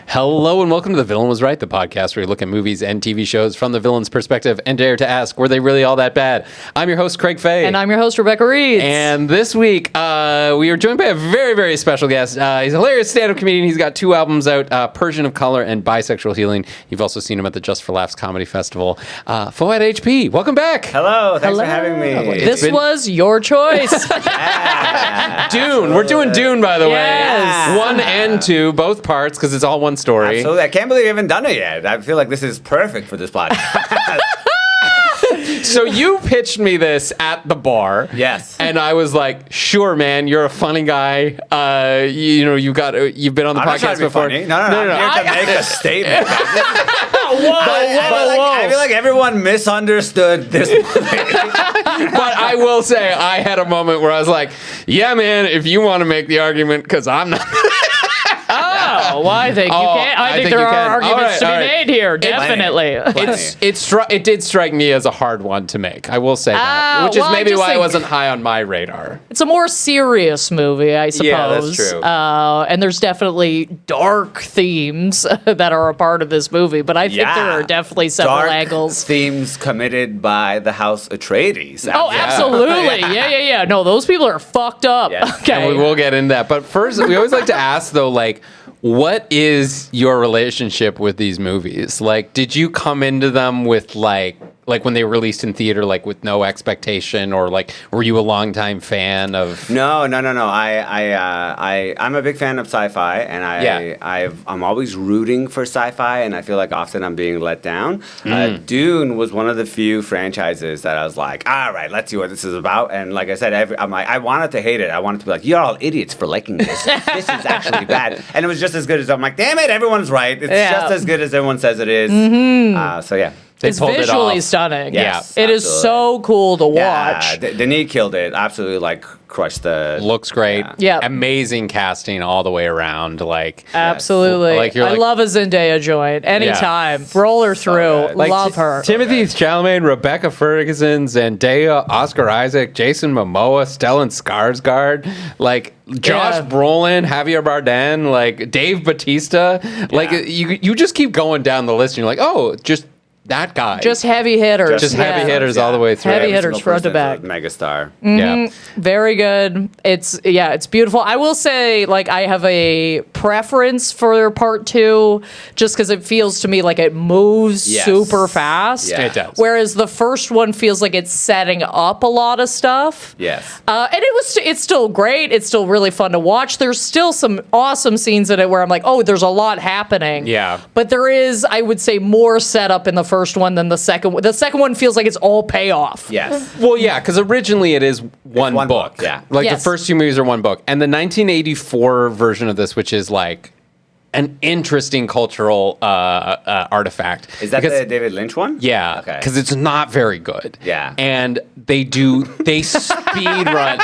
Hello and welcome to The Villain Was Right, the podcast where we look at movies and TV shows from the villain's perspective and dare to ask, were they really all that bad? I'm your host, Craig Fay. And I'm your host, Rebecca Reeds. And this week, we are joined by a very, very special guest. He's a hilarious stand-up comedian. He's got 2 albums out, Persian of Color and Bisexual Healing. You've also seen him at the Just for Laughs Comedy Festival. Foad HP, welcome back. Hello, thanks for having me. This was your choice. Dune. We're doing Dune, by the way. Yes. 1 and 2, both parts, because it's all one story. Absolutely. I can't believe we haven't done it yet. I feel like this is perfect for this podcast. So you pitched me this at the bar. Yes. And I was like, sure, man, you're a funny guy. You've been on the I'm not trying podcast to be before. funny. No. I'm here to make a statement. I feel like everyone misunderstood this movie. But I will say, I had a moment where I was like, yeah, man, if you want to make the argument, because I'm not. Well, I think you can. I think there are arguments to be made here. Definitely. It did strike me as a hard one to make. I will say that, which is maybe why it wasn't high on my radar. It's a more serious movie, I suppose. Yeah, that's true. And there's definitely dark themes that are a part of this movie, but I think there are definitely several angles. Themes committed by the House Atreides. Oh, absolutely. Yeah. No, those people are fucked up. Yes. Okay. And we will get into that. But first, we always like to ask, though, like, what is your relationship with these movies? Like, did you come into them with like when they were released in theater, like with no expectation, or like were you a longtime fan of? No. I'm a big fan of sci-fi, and I'm always rooting for sci-fi, and I feel like often I'm being let down. Dune was one of the few franchises that I was like, all right, let's see what this is about. And like I said, I wanted to hate it. I wanted to be like, you're all idiots for liking this. This is actually bad. And it was just as good as I'm like, damn it, everyone's right. It's just as good as everyone says it is. So yeah. It's visually stunning. Yes, it is so cool to watch. Yeah, Denis killed it. Absolutely, like crushed the. Looks great. Yeah. Amazing casting all the way around. Like absolutely. Like I love a Zendaya joint. Anytime, roll her through. Like, love her. Timothy Chalamet, Rebecca Ferguson, Zendaya, Oscar Isaac, Jason Momoa, Stellan Skarsgård, like Josh Brolin, Javier Bardem, like Dave Bautista. Like you just keep going down the list, and you're like, oh, just. That guy. Just heavy hitters. Just heavy hitters all the way through. Heavy hitters front to back. Megastar. Mm-hmm. Yeah. Very good. It's beautiful. I will say, like, I have a preference for part 2 just because it feels to me like it moves super fast. Yeah. It does. Whereas the first one feels like it's setting up a lot of stuff. Yes. And it's still great. It's still really fun to watch. There's still some awesome scenes in it where I'm like, oh, there's a lot happening. Yeah. But there is, I would say, more setup in the first one than the second one. The second one feels like it's all payoff. Yes. Well, yeah, because originally it is one book. Yeah. Like the first 2 movies are one book. And the 1984 version of this, which is like an interesting cultural artifaft. Is that the David Lynch one? Yeah. Okay. Because it's not very good. Yeah. And they speed run.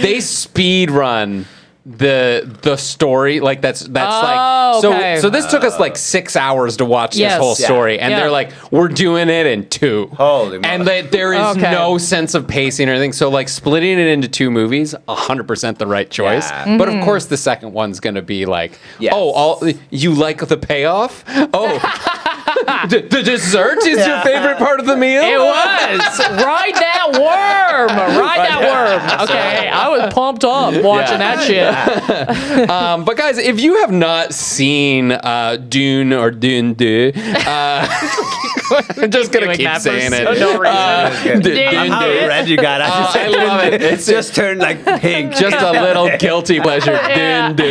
They speed run the story, like that's like so this took us like 6 hours to watch this whole story, and they're like, we're doing it in 2. Holy and moly. there is no sense of pacing or anything, so like splitting it into 2 movies 100% the right choice. But of course the second one's gonna be like, you like the payoff? The dessert is your favorite part of the meal? It was. Ride that worm. Okay, I was pumped up watching that shit. But guys, if you have not seen Dune or Dune 2, I'm just going to keep saying it. No reason. How red you got. I love it. It's just turned like pink. Just a little guilty pleasure. Dune 2.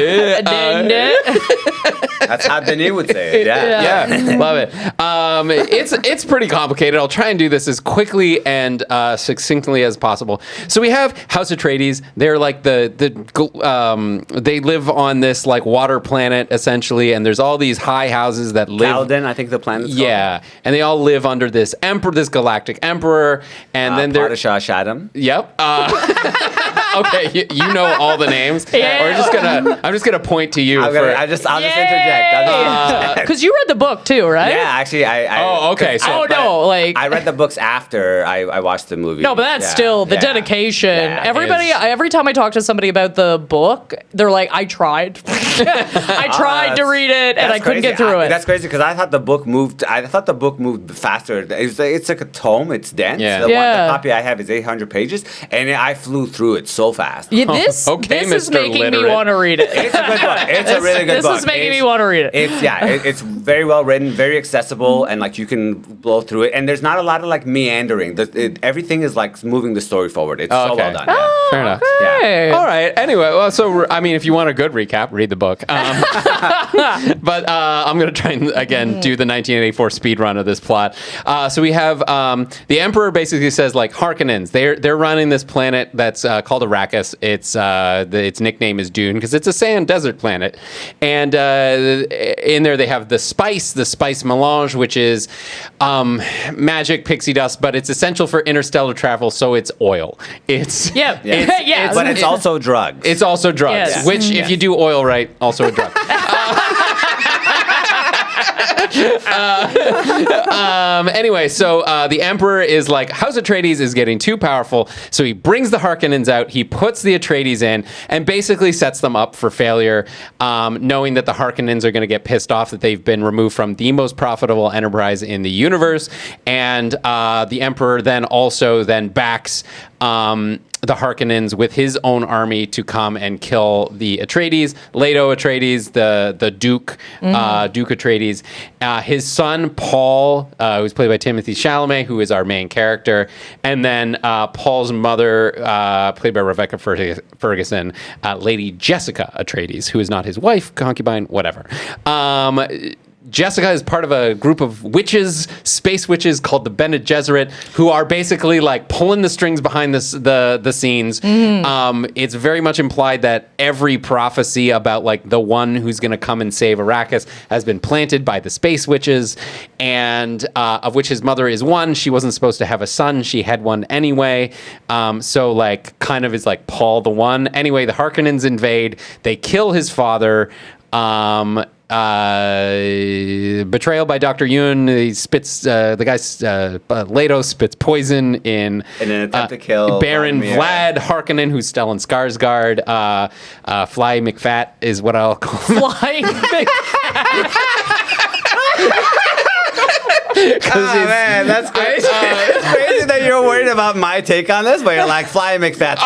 That's how Denis would say it. Yeah, love it. It's pretty complicated. I'll try and do this as quickly and succinctly as possible. So we have House Atreides. They're like they live on this like water planet essentially, and there's all these high houses that live. Caladan, I think the planet's called. Yeah, and they all live under this galactic emperor, and then they're Padishah Shaddam. Yep. Okay, you know all the names. Yeah. Or I'm just gonna point to you. I'll just introduce subject. Because you read the book too, right? Yeah, actually, okay. So, I read the books after I watched the movie. No, but that's still the dedication. Every time I talk to somebody about the book, they're like, I tried. I tried to read it and I couldn't get through it. That's crazy because I thought the book moved faster. It's like a tome. It's dense. Yeah. The copy I have is 800 pages, and I flew through it so fast. Yeah, this is making me want to read it. It's a good book. It's a really good book. This is making me want to read it. It's very well written, very accessible, and like you can blow through it. And there's not a lot of like meandering. Everything is like moving the story forward. It's so well done. Fair enough. Okay. Yeah. All right. Anyway, well, so I mean, if you want a good recap, read the book. But I'm going to try and again do the 1984 speed run of this plot. So we have the Emperor basically says like Harkonnens. They're running this planet that's called Arrakis. Its nickname is Dune because it's a sand desert planet, and in there they have the spice melange, which is magic pixie dust, but it's essential for interstellar travel. So it's oil. But it's also drugs. It's also drugs, Yes. which if you do oil right, also a drug. Anyway, so the Emperor is like, House Atreides is getting too powerful, so he brings the Harkonnens out, he puts the Atreides in, and basically sets them up for failure, knowing that the Harkonnens are going to get pissed off that they've been removed from the most profitable enterprise in the universe, and the Emperor then backs the Harkonnens with his own army to come and kill the Atreides, Leto Atreides, the Duke, Duke Atreides. His son, Paul, who's played by Timothée Chalamet, who is our main character, and then Paul's mother, played by Rebecca Ferguson, Lady Jessica Atreides, who is not his wife, concubine, whatever. Jessica is part of a group of witches, space witches called the Bene Gesserit, who are basically like pulling the strings behind the scenes. It's very much implied that every prophecy about like the one who's going to come and save Arrakis has been planted by the space witches, and of which his mother is one. She wasn't supposed to have a son. She had one anyway. So like kind of is like Paul the one. Anyway, the Harkonnens invade. They kill his father. Betrayal by Dr. Yoon. He spits Leto spits poison in an attempt to kill Baron Vlad Harkonnen, who's Stellan Skarsgård. Fly McFat is what I'll call him. Flying man, that's crazy. It's crazy that you're worried about my take on this, but you're like, Fly McFat.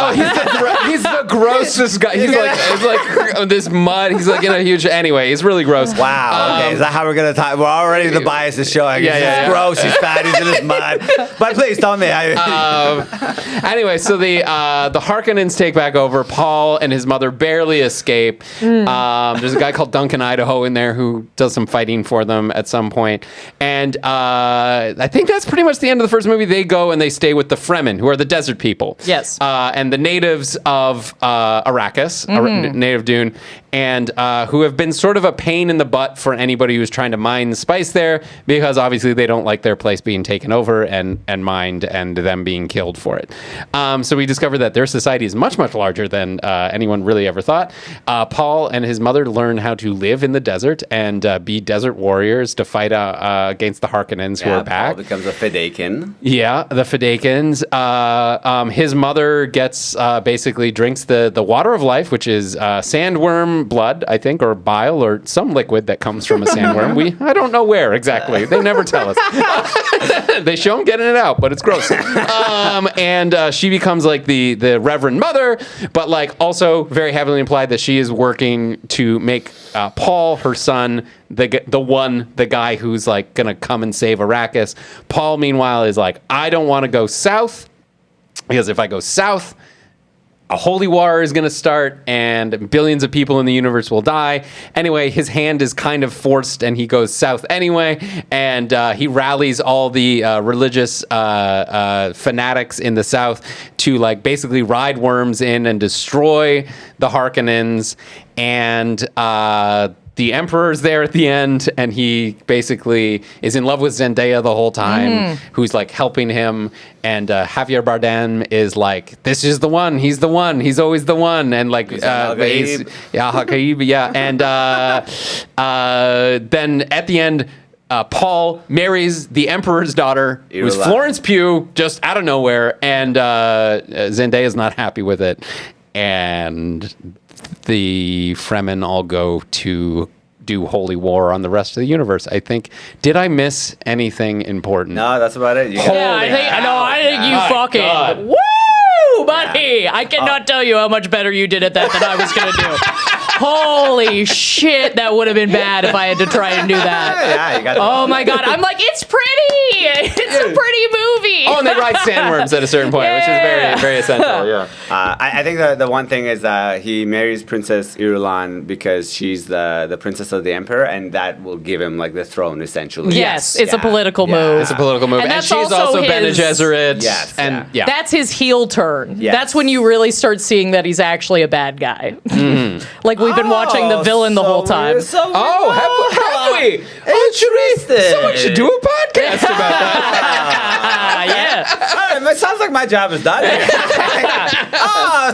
He's the grossest guy. He's like this mud. He's like in a huge. Anyway, he's really gross. Wow. Okay, is that how we're gonna talk? We're already the bias is showing. He's gross. He's fat. He's in his mud. But please tell me. Anyway, so the Harkonnens take back over. Paul and his mother barely escape. There's a guy called Duncan Idaho in there who does some fighting for them at some point, and I think that's pretty much the end of the first movie. They go and they stay with the Fremen, who are the desert people. Yes. And the natives of Arrakis, native Dune, and who have been sort of a pain in the butt for anybody who's trying to mine the spice there, because obviously they don't like their place being taken over and mined and them being killed for it. So we discovered that their society is much, much larger than anyone really ever thought. Paul and his mother learn how to live in the desert and be desert warriors to fight against the Harkonnens, who are back. Paul becomes a Fedaykin. Yeah, the Fedaykins. His mother gets basically drinks the water of life, which is sandworm blood, I think, or bile, or some liquid that comes from a sandworm. I don't know where exactly. They never tell us. They show him getting it out, but it's gross. And she becomes like the Reverend Mother, but like also very heavily implied that she is working to make Paul, her son, the guy who's like gonna come and save Arrakis. Paul, meanwhile, is like, I don't want to go south, because if I go south, a holy war is going to start and billions of people in the universe will die. Anyway, his hand is kind of forced and he goes south anyway. And he rallies all the religious fanatics in the south to like basically ride worms in and destroy the Harkonnens. And the Emperor's there at the end, and he basically is in love with Zendaya the whole time, who's like helping him. And Javier Bardem is like, this is the one. He's the one. He's always the one. And like, Al-Ghaib, yeah. And then at the end, Paul marries the Emperor's daughter, who's Florence Pugh, just out of nowhere, and Zendaya is not happy with it. And the Fremen all go to do holy war on the rest of the universe. I think. Did I miss anything important? No, that's about it. I think you fucking woo, buddy. I cannot tell you how much better you did at that than I was gonna do. Holy shit, that would have been bad if I had to try and do that. Yeah, you got Oh my god, I'm like, it's pretty. It's a pretty movie. Oh, and they ride sandworms at a certain point, which is very, very essential. Yeah. I think the one thing is he marries Princess Irulan because she's the princess of the Emperor, and that will give him like the throne essentially. Yes, it's a political move. It's a political move, and she's also Bene Gesserit. Yes, and that's his heel turn. Yes. That's when you really start seeing that he's actually a bad guy. Like we've been watching the villain the whole time. Have we? Someone should do a podcast about that. Yeah. It sounds like my job is done.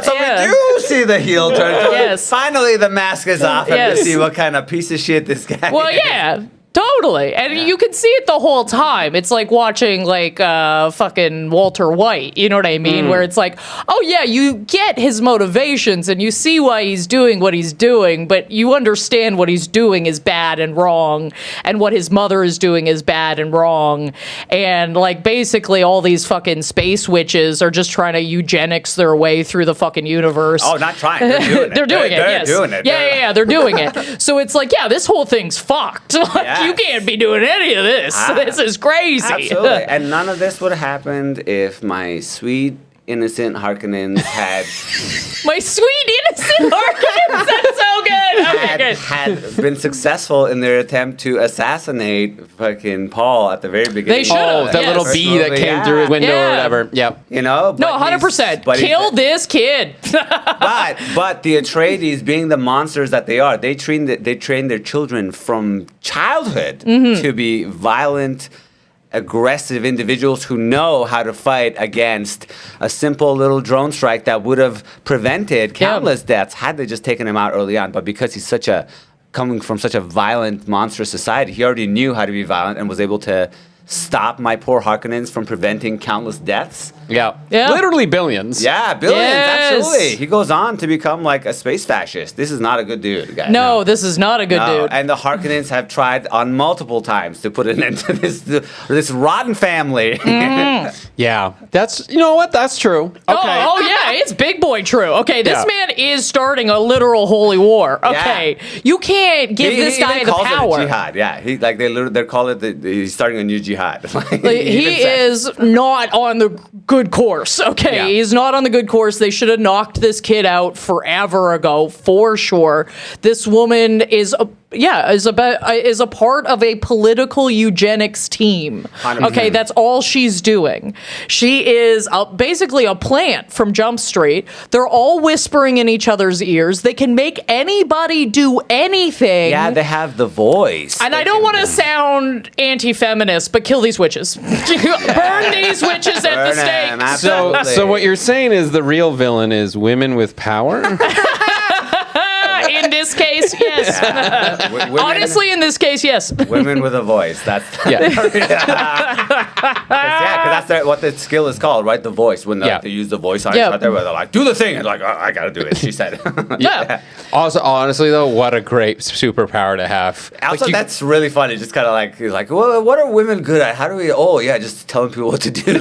So we do see the heel turn. Yes. Finally, the mask is off, and we see what kind of piece of shit this guy Well, is. yeah. Totally. And you can see it the whole time. It's like watching like fucking Walter White, you know what I mean? Where it's like, oh yeah, you get his motivations and you see why he's doing what he's doing, but you understand what he's doing is bad and wrong, and what his mother is doing is bad and wrong. And like basically all these fucking space witches are just trying to eugenics their way through the fucking universe. Oh, not trying. They're doing it. They're doing it, yes. Doing it. Yeah, they're doing it. So it's like, yeah, this whole thing's fucked. You can't be doing any of this. This is crazy. Absolutely. And none of this would have happened if my sweet, innocent Harkonnens had... My sweet, innocent Harkonnens! That's so good! had been successful in their attempt to assassinate fucking Paul at the very beginning. They should have. Oh, that little bee that came through his window or whatever. Yep. You know? No, 100%. Kill this kid. but the Atreides, being the monsters that they are, they train their children from childhood to be violent, aggressive individuals who know how to fight against a simple little drone strike that would have prevented countless deaths had they just taken him out early on. But because he's coming from such a violent, monstrous society, he already knew how to be violent and was able to stop my poor Harkonnens from preventing countless deaths. Yeah. Yeah. Literally billions. Yeah, billions, Yes. absolutely. He goes on to become like a space fascist. This is not a good dude, guys. No, this is not a good dude. And the Harkonnens have tried on multiple times to put an end to this rotten family. Yeah. That's, you know what? That's true. Okay. Oh, yeah, it's big boy true. Okay, this man is starting a literal holy war. Okay, you can't give this guy the power. It a jihad. Yeah, they call it he's starting a new jihad. He is not on the good course. Okay, Yeah. he's not on the good course. They should have knocked this kid out forever ago, for sure. This woman is a part of a political eugenics team. 100%. Okay, that's all she's doing. She is basically a plant from Jump Street. They're all whispering in each other's ears. They can make anybody do anything. Yeah, they have the voice. And I don't want to sound anti-feminist, but kill these witches. Burn these witches at the stake. So what you're saying is the real villain is women with power? In this case, yes. Women, Honestly, in this case, yes. women with a voice. That's because that's what the skill is called, right? The voice. When they use the voice artists out there, where they're like, "Do the thing," and like, oh, "I gotta do it," she said. Yeah. Also, honestly, though, what a great superpower to have. Also, that's really funny. Just kind of like, well, what are women good at? How do we? Oh, yeah, just telling people what to do.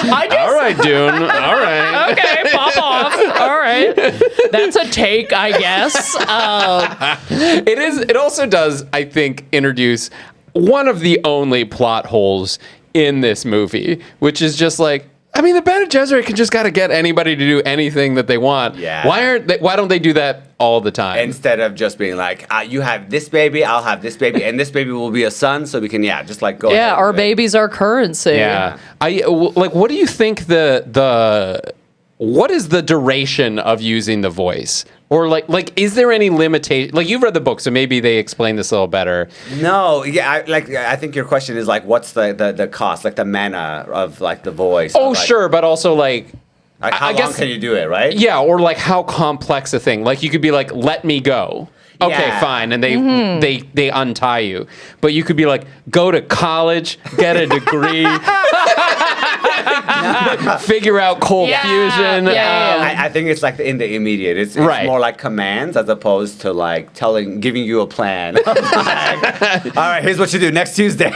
All right, Dune. All right. Okay, pop off. All right. That's a take, I guess. It is. It also does, I think, introduce one of the only plot holes in this movie, which is just like, I mean, the Bene Gesserit can just gotta get anybody to do anything that they want. Yeah. Why don't they do that all the time? Instead of just being like, you have this baby, I'll have this baby, and this baby will be a son, so we can, just like go ahead. Our babies are currency. Yeah. What do you think what is the duration of using the voice? Or like, is there any limitation? Like, you've read the book, so maybe they explain this a little better. No, yeah, I think your question is like, what's the cost, like the mana of like the voice? Oh, like, sure, but also like how long can you do it, right? Yeah, or like how complex a thing. Like, you could be like, let me go. Okay, Yeah. fine, and they untie you. But you could be like, go to college, get a degree, figure out cold fusion. I think it's like in the immediate. It's Right. more like commands as opposed to like giving you a plan. Like, all right, here's what you do next Tuesday.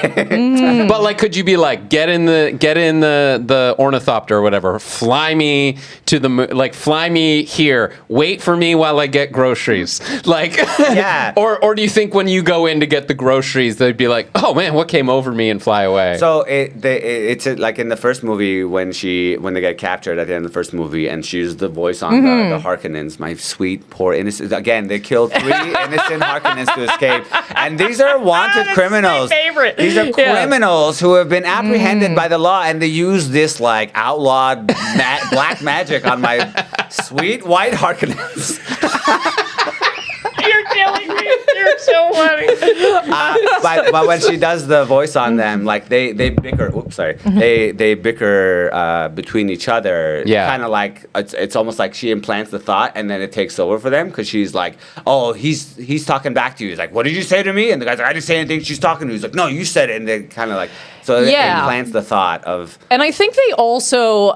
But like, could you be like, get in the ornithopter or whatever, fly me to the moon, like fly me here, wait for me while I get groceries, like. Yeah. Or do you think when you go in to get the groceries, they'd be like, oh man, what came over me, and fly away? So it's like in the first movie when they get captured at the end of the first movie, and she used the voice on the Harkonnens, my sweet poor innocent. Again, they killed 3 innocent Harkonnens to escape, and these are wanted criminals. My favorite. These are criminals who have been apprehended by the law, and they use this like outlawed black magic on my sweet white Harkonnens. You're killing me. You're so funny. But when she does the voice on them, like they bicker. Oops, sorry. They bicker between each other. Yeah. Kind of like it's almost like she implants the thought, and then it takes over for them because she's like, oh, he's talking back to you. He's like, what did you say to me? And the guy's like, I didn't say anything. She's talking to you. He's like, no, you said it. And they kind of like. So it implants the thought of... And I think they also,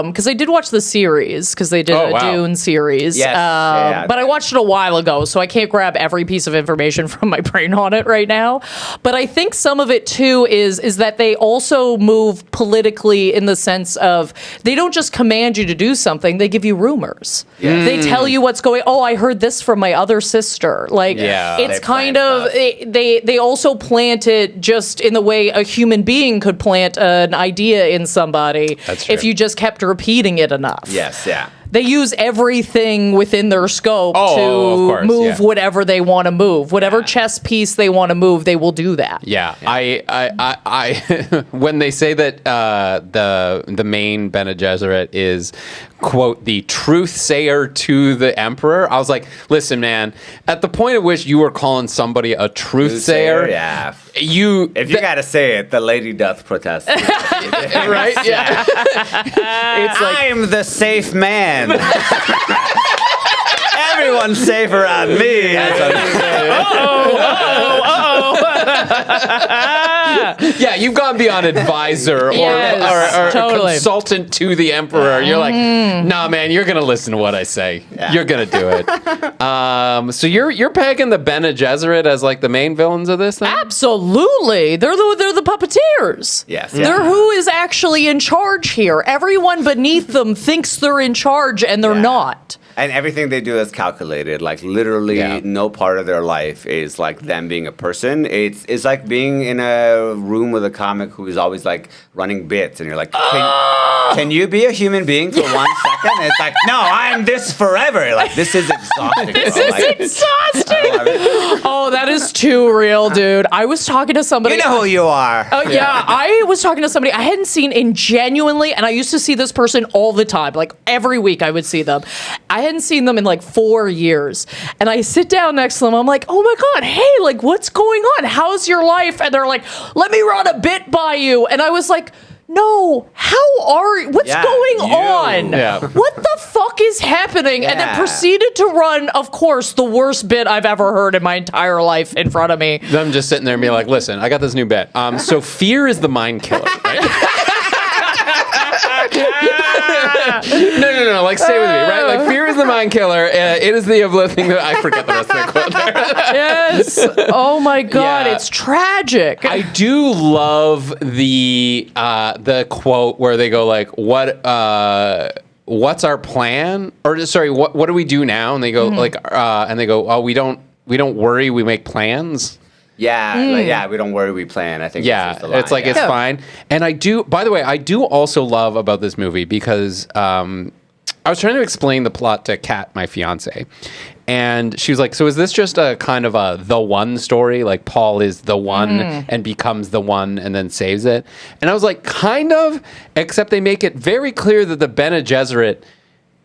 because I did watch the series, because they did a Dune series. Yes. But I watched it a while ago, so I can't grab every piece of information from my brain on it right now. But I think some of it, too, is that they also move politically in the sense of they don't just command you to do something, they give you rumors. Yeah. They tell you what's going... Oh, I heard this from my other sister. Like, it's kind of... They also plant it just in the way a human being could plant an idea in somebody if you just kept repeating it enough. Yes, yeah. They use everything within their scope to move whatever they want to move. Whatever chess piece they want to move, they will do that. Yeah. I when they say that the main Bene Gesserit is, quote, the truth sayer to the emperor, I was like, listen, man, at the point at which you are calling somebody a truth sayer, yeah. if you gotta say it, the lady doth protest. Right? Yeah. It's like, I'm the safe man. Everyone's safe around me. Yeah, you've gone beyond advisor or totally. Consultant to the emperor. You're like, nah, man, you're gonna listen to what I say. Yeah. You're gonna do it. So you're pegging the Bene Gesserit as like the main villains of this thing? Absolutely. They're the puppeteers. Yes. They're who is actually in charge here. Everyone beneath them thinks they're in charge, and they're not. And everything they do is calculated. Like literally, no part of their life is like them being a person. It's like being in a room with a comic who is always like running bits, and you're like, can you be a human being for 1 second? And it's like, no, I'm this forever. You're like, this is exhausting. This is exhausting. Oh, that is too real, dude. I was talking to somebody. You know who you are. Oh, yeah. I was talking to somebody I hadn't seen in genuinely, and I used to see this person all the time. Like every week I would see them. I hadn't seen them in like 4 years. And I sit down next to them. I'm like, oh my God, hey, like what's going on? How's your life? And they're like, let me run a bit by you. And I was like, no, what's going on? Yeah. What the fuck is happening? And then proceeded to run, of course, the worst bit I've ever heard in my entire life in front of me. Them just sitting there and being like, listen, I got this new bet. So fear is the mind killer, right? No. Like, stay with me, right? Like, fear is the mind killer. It is the thing that I forget the rest of the quote there. Yes. Oh my God, it's tragic. I do love the quote where they go like, what's our plan? Or sorry, what do we do now? And they go oh, we don't worry, we make plans. Yeah, we don't worry, we plan. I think it's like it's fine. And I do, by the way, I do also love about this movie because I was trying to explain the plot to Kat, my fiance, and she was like, so is this just a kind of a the one story? Like Paul is the one and becomes the one and then saves it? And I was like, kind of, except they make it very clear that the Bene Gesserit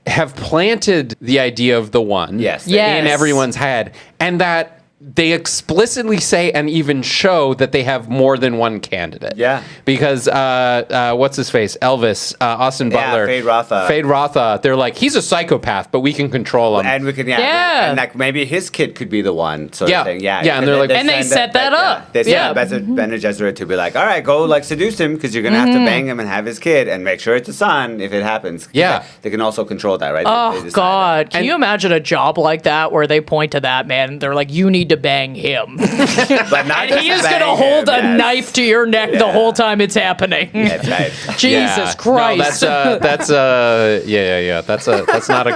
have planted the idea of the one Yes. Yes. in everyone's head, and that they explicitly say and even show that they have more than one candidate. Yeah. Because what's his face? Elvis, Austin Butler. Fade Rotha. Fade Rotha. They're like, he's a psychopath, but we can control him. And we can, Yeah. and like maybe his kid could be the one sort of thing. Yeah, Yeah, and they're like- And they set that up. They Yeah. set Bene Gesserit to be like, all right, go like seduce him because you're gonna have to bang him and have his kid and make sure it's a son if it happens. Yeah. They can also control that, right? They Oh decide God! Can And- you imagine a job like that where they point to that man and they're like, "You need to bang him," that. But not and just he is bang gonna hold him, a yes. knife to your neck the Yeah. whole time it's happening. That's right. Jesus Yeah. Christ! No, that's yeah. That's not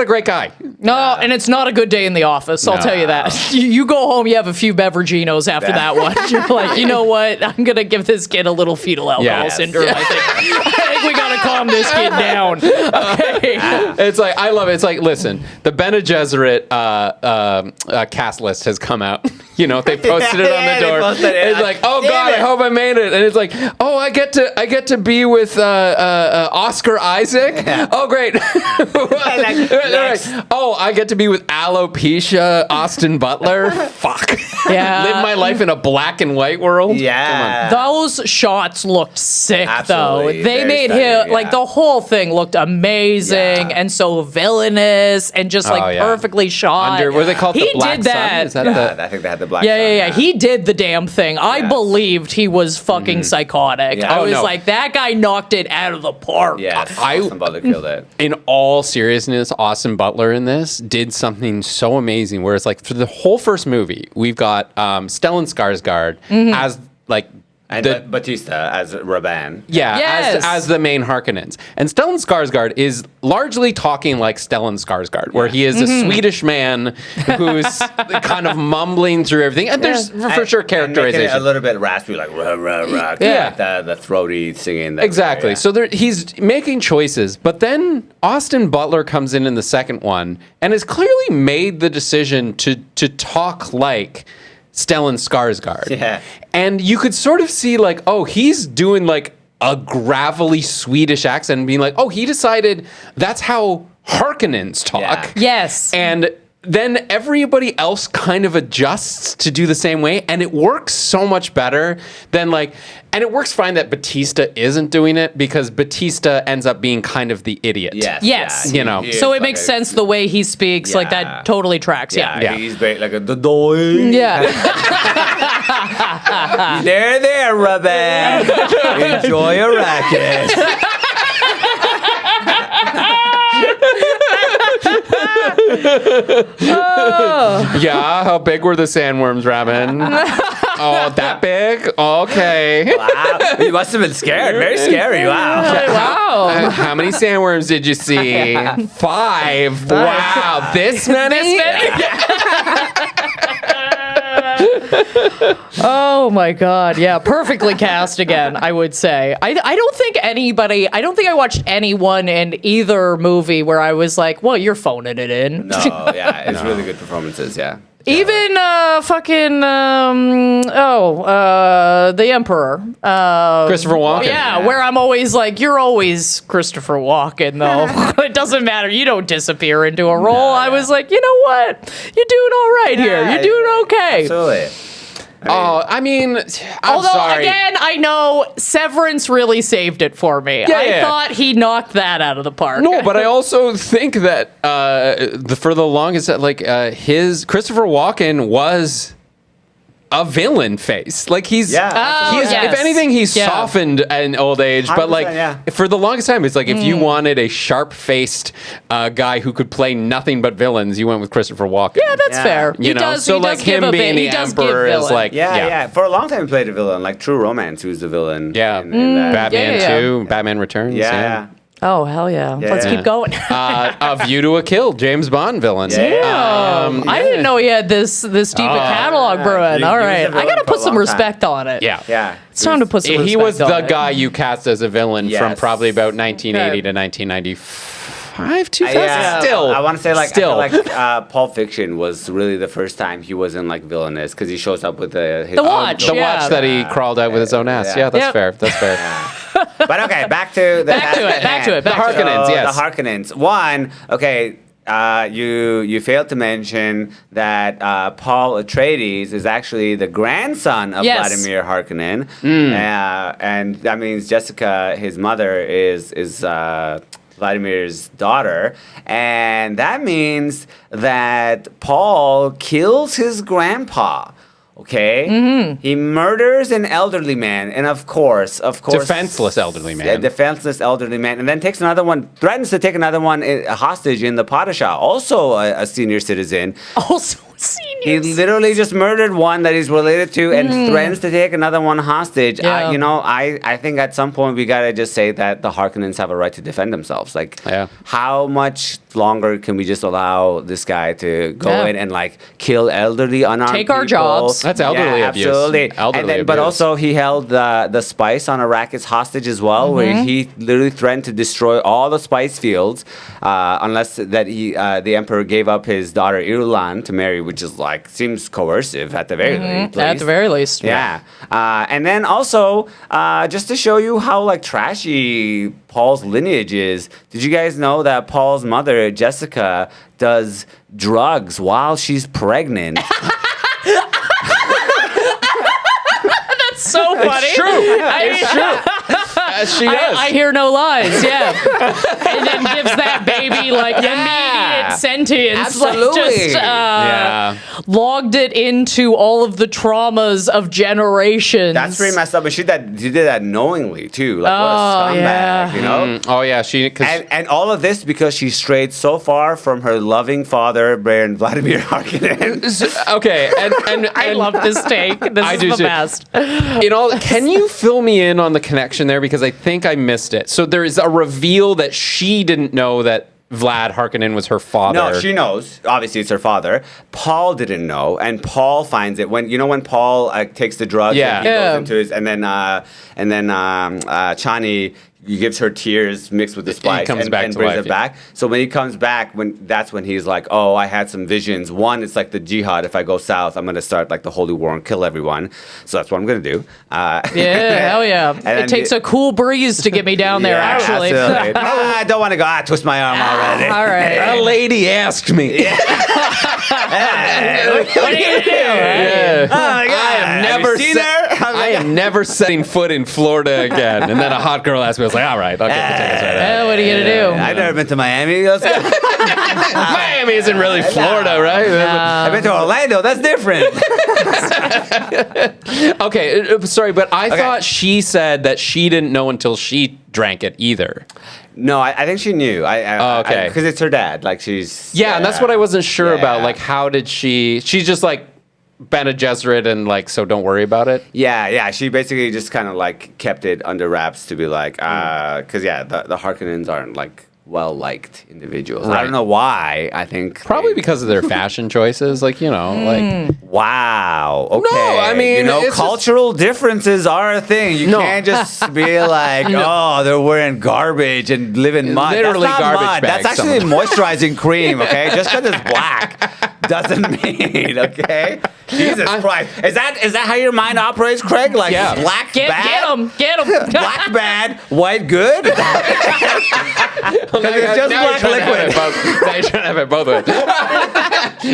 a great guy. No, and it's not a good day in the office. I'll tell you that. You go home, you have a few beveraginos after that one. You're like, you know what? I'm gonna give this kid a little fetal alcohol Yes. syndrome. I think we gotta calm this kid down. Okay. It's like, I love it. It's like, listen, the Bene Gesserit cast list has come out. You know, they posted it on Yeah, the they door. posted it. It's like, oh Damn God, it. I hope I made it. And it's like, oh, I get to be with Oscar Isaac. Oh, great. next. Oh, I get to be with alopecia Austin Butler. Fuck. Yeah. Live my life in a black and white world. Yeah. Those shots looked sick, Absolutely. though. They Very made stunning, him like yeah. the whole thing looked amazing Yeah. and so villainous and just like Oh, yeah. perfectly shot. Under, what do they call it? He The Black did Sun? that. Is that Yeah, the... I think they had the black. Yeah. sun, He did the damn thing. I Yes. believed he was fucking psychotic. Yeah. I Oh, was no. like, that guy knocked it out of the park. Yes. I- Austin Butler killed it. In all seriousness, Austin Butler in this did something so amazing where it's like for the whole first movie, we've got Stellan Skarsgård as like And Batista as Raban. yeah, Yes. as the main Harkonnens. And Stellan Skarsgård is largely talking like Stellan Skarsgård, where he is a Swedish man who's kind of mumbling through everything. And there's for sure And making it characterization. a little bit raspy, like rah, rah, rah. Yeah. Like the throaty singing. That Exactly. yeah. So he's making choices, but then Austin Butler comes in the second one and has clearly made the decision to talk like Stellan Skarsgård. Yeah. And you could sort of see like, oh, he's doing like a gravelly Swedish accent and being like, oh, he decided that's how Harkonnens talk. Yeah. Yes. And then everybody else kind of adjusts to do the same way, and it works so much better than like, and it works fine that Batista isn't doing it because Batista ends up being kind of the idiot. Yes. Yes. Yeah, You know. he So is it makes like sense the way he speaks. Like Yeah. that totally tracks. Yeah. Yeah. He's very like a doy. Yeah. There, Raban. Enjoy your racket. Yeah, how big were the sandworms, Ramen? Oh, that big? Okay. Wow. You must have been scared. Very scary. Wow. Wow. How many sandworms did you see? 5. Wow, this many? Oh my God. Yeah. Perfectly cast again, I would say. I don't think I watched anyone in either movie where I was like, well, you're phoning it in. No, yeah. It's really good performances, yeah. Even the Emperor. Christopher Walken. Yeah, where I'm always like, you're always Christopher Walken, though. It doesn't matter. You don't disappear into a role. I was like, you know what? You're doing all right here. You're doing okay. Absolutely. Oh, I mean, I'm Although, sorry. again, I know Severance really saved it for me. Yeah, I yeah. thought he knocked that out of the park. No, but I also think that for the longest, his Christopher Walken was a villain face. Like he's, Yeah. he's yes. if anything, he's Yeah. softened in old age. But 100%, yeah. for the longest time, it's like if you wanted a sharp-faced guy who could play nothing but villains, you went with Christopher Walken. Yeah, that's Yeah. fair. You He know, does, so he like does give him a being bit. He the does give emperor is villain. like Yeah. For a long time, he played a villain, like True Romance, who's the villain. Yeah. In that. Batman Yeah. 2, Batman Returns. Yeah. Oh, hell yeah. Let's Yeah. keep going. A View to a Kill, James Bond villain. Yeah. I didn't know he had this deep a catalog brewing. He All was a right. I villain got to for a put some long time. respect on it. Yeah. Yeah. It's time to put some respect He was on the it. guy you cast as a villain from Yes. probably about 1980 to 1995, 2000. Yeah, Still, I want to say like still. I feel like Pulp Fiction was really the first time he wasn't like villainous because he shows up with his The watch. the Yeah. watch that he crawled out with his own ass. Yeah. Yeah, that's Yep. fair. That's fair. But okay, back to the Back to it. The Harkonnens, yes. The Harkonnens. One, okay. You failed to mention that Paul Attredies is actually the grandson of Vladimir Harkonnen, and that means Jessica, his mother, is Vladimir's daughter, and that means that Paul kills his grandpa. Okay, he murders an elderly man, and of course, defenseless elderly man. A defenseless elderly man, and then threatens to take another one hostage in the Padishah, also a senior citizen. Also senior. He literally just murdered one that he's related to and threatens to take another one hostage. Yeah. I think at some point we gotta just say that the Harkonnens have a right to defend themselves. Like, how much longer can we just allow this guy to go in and like kill elderly unarmed Take our people? jobs. That's elderly abuse. Absolutely. Elderly But abuse. also he held the spice on Arrakis hostage as well, where he literally threatened to destroy all the spice fields unless that the emperor gave up his daughter Irulan to marry, which is like seems coercive at the very least. At the very least. Yeah. And then also, just to show you how like trashy Paul's lineage is, did you guys know that Paul's mother, Jessica, does drugs while she's pregnant? That's so funny. It's true. It's true. She does. I hear no lies, yeah. And then gives that baby like immediate sentience. Absolutely. Like just logged it into all of the traumas of generations. That's pretty messed up. But she did that knowingly too. Like what a scumbag, you know? Oh yeah, And all of this because she strayed so far from her loving father, Baron Vladimir Harkonnen. okay, and I love this take. This is the best. Can you fill me in on the connection there, because I think I missed it. So there is a reveal that she didn't know that Vlad Harkonnen was her father. No, she knows. Obviously, it's her father. Paul didn't know, and Paul finds it when Paul takes the drug. And he goes into his, and then Chani gives her tears mixed with the spice and brings it back. So when he comes back, that's when he's like, oh, I had some visions. One, it's like the jihad. If I go south, I'm going to start like the holy war and kill everyone. So that's what I'm going to do. Hell yeah. It takes a cool breeze to get me down there, actually. I don't want to go. Twist my arm already. All right. A lady asked me. What are you going to do? Oh my God. I am never setting foot in Florida again. And then a hot girl asked me, I was like, all right, I'll get the tickets right now. What are you going to do? I've never been to Miami. Let's go. Miami isn't really Florida, right? I've been to Orlando. That's different. Okay, sorry, but I thought she said that she didn't know until she drank it either. No, I think she knew. Okay. Because it's her dad. Like she's. Yeah, and that's what I wasn't sure about. Like, how did she's just like Bene Gesserit and like, so don't worry about it? Yeah. She basically just kind of like kept it under wraps to be like, because the Harkonnens aren't like well-liked individuals. Right. I don't know why. I think probably because of their fashion choices. Like, like. Wow. Okay. No, I mean, cultural differences are a thing. You can't just be like, oh, they're wearing garbage and live in mud. Literally that's not garbage mud. bags. That's actually moisturizing cream. Okay, just because it's black doesn't mean okay. Jesus Christ. Is that how your mind operates, Craig? Like black bad? Get him. Black bad, white good? Because it's just black liquid. Now you're trying to have it both ways.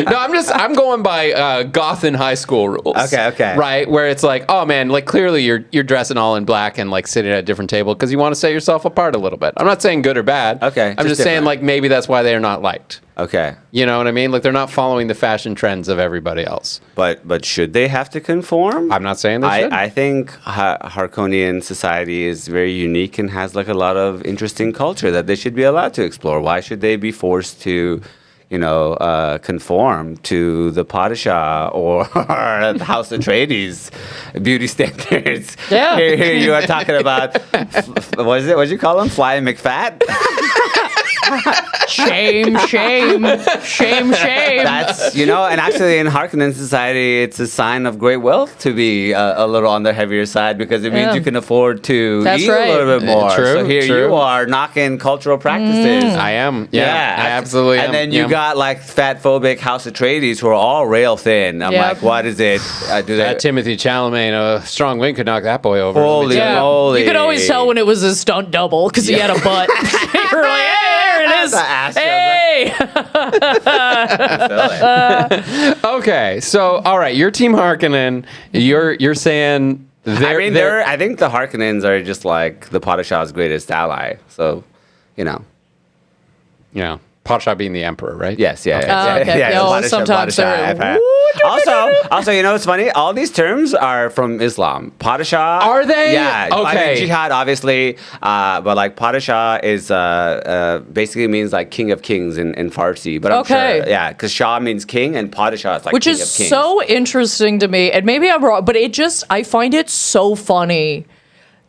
No, I'm going by Gotham High School rules. Okay. Right, where it's like, oh man, like clearly you're dressing all in black and like sitting at a different table because you want to set yourself apart a little bit. I'm not saying good or bad. Okay. I'm just saying like maybe that's why they're not liked. Okay. You know what I mean? Like they're not following the fashion trends of everybody else. But should they have to conform? I'm not saying they should. I think Harkonian society is very unique and has like a lot of interesting culture that they should be allowed to explore. Why should they be forced to, conform to the Padishah or the House Atreides beauty standards? Yeah. Here you are talking about, what is it? What did you call them? Fly McFat? Shame. That's, and actually in Harkonnen society, it's a sign of great wealth to be a little on the heavier side because it means you can afford to eat a little bit more. True, so here true. you are knocking cultural practices. I am. Yeah, I absolutely am. And then you got like fat phobic House Atreides who are all rail thin. I'm like, what is it? Do they? Timothy Chalamet, a strong wind could knock that boy over. Holy moly. You could always tell when it was a stunt double because he had a butt. You were like, hey, there it is. Hey. Okay, so all right, you're Team Harkonnen. You're saying I think the Harkonnens are just like the Padishah's greatest ally. So, Pasha being the emperor, right? Yes, yeah. Okay. Yeah, No, sometimes they're... Also, you know what's funny? All these terms are from Islam. Padishah. Are they? Yeah. Okay. I mean, jihad, obviously, but like Padishah is basically means like king of kings in Farsi. But I'm sure, because Shah means king and Padishah is like Which king is of kings. so interesting to me, and maybe I'm wrong, but I find it so funny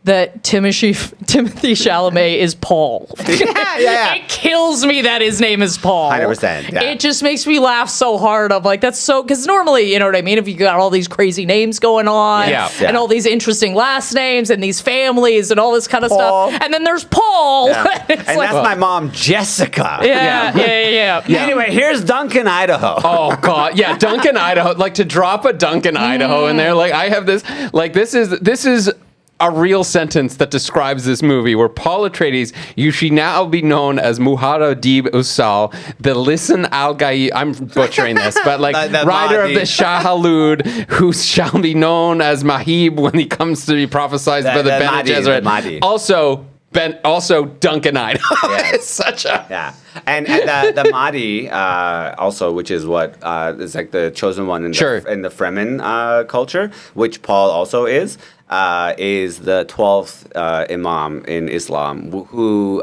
that Timothy Chalamet is Paul. Yeah. It kills me that his name is Paul. 100%. Yeah. It just makes me laugh so hard. I'm like, that's so, because normally, you know what I mean? If you got all these crazy names going on and all these interesting last names and these families and all this kind of stuff. And then there's Paul. Yeah. and that's my mom, Jessica. Yeah. Anyway, here's Duncan, Idaho. Oh God, yeah, Duncan, Idaho. Like to drop a Duncan, Idaho in there. Like I have this. Like this is a real sentence that describes this movie where Paul Attredies, you should now be known as Muharadib Usal, the Lisan Al Gaib, I'm butchering this, but like the rider Mahdi. of the Shahalud, who shall be known as Mahib when he comes to be prophesied by the Bene Mahdi, Gesserit. the Mahdi. Also Duncan, Idaho. Yeah. It's such a... Yeah. And the Mahdi also, which is what is like the chosen one in the Fremen culture, which Paul also is the 12th Imam in Islam who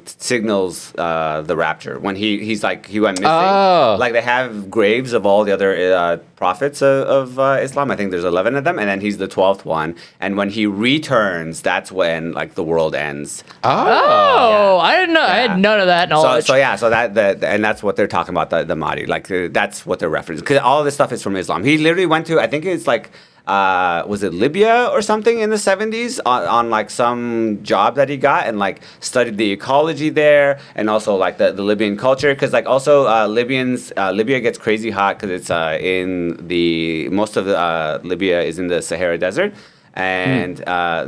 signals the rapture. When he went missing. Oh. Like they have graves of all the other prophets of Islam. I think there's 11 of them, and then he's the 12th one. And when he returns, that's when like the world ends. I didn't know. I had none of that knowledge. So and that's what they're talking about, the Mahdi. Like that's what they're referencing, because all of this stuff is from Islam. He literally went to, I think it's like, was it Libya or something in the 70s on like some job that he got, and like studied the ecology there, and also like the Libyan culture, because like also Libya gets crazy hot because it's most of Libya is in the Sahara Desert, and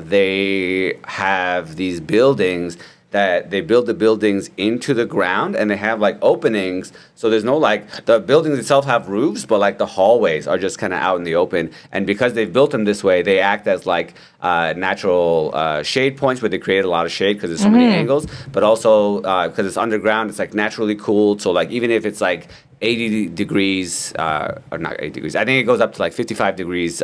they have these buildings that they build the buildings into the ground, and they have like openings. So there's no like, the buildings itself have roofs, but like the hallways are just kind of out in the open. And because they've built them this way, they act as like natural shade points where they create a lot of shade because there's so many angles. But also because it's underground, it's like naturally cooled. So like even if it's like 80 degrees, or not 80 degrees, I think it goes up to like 55 degrees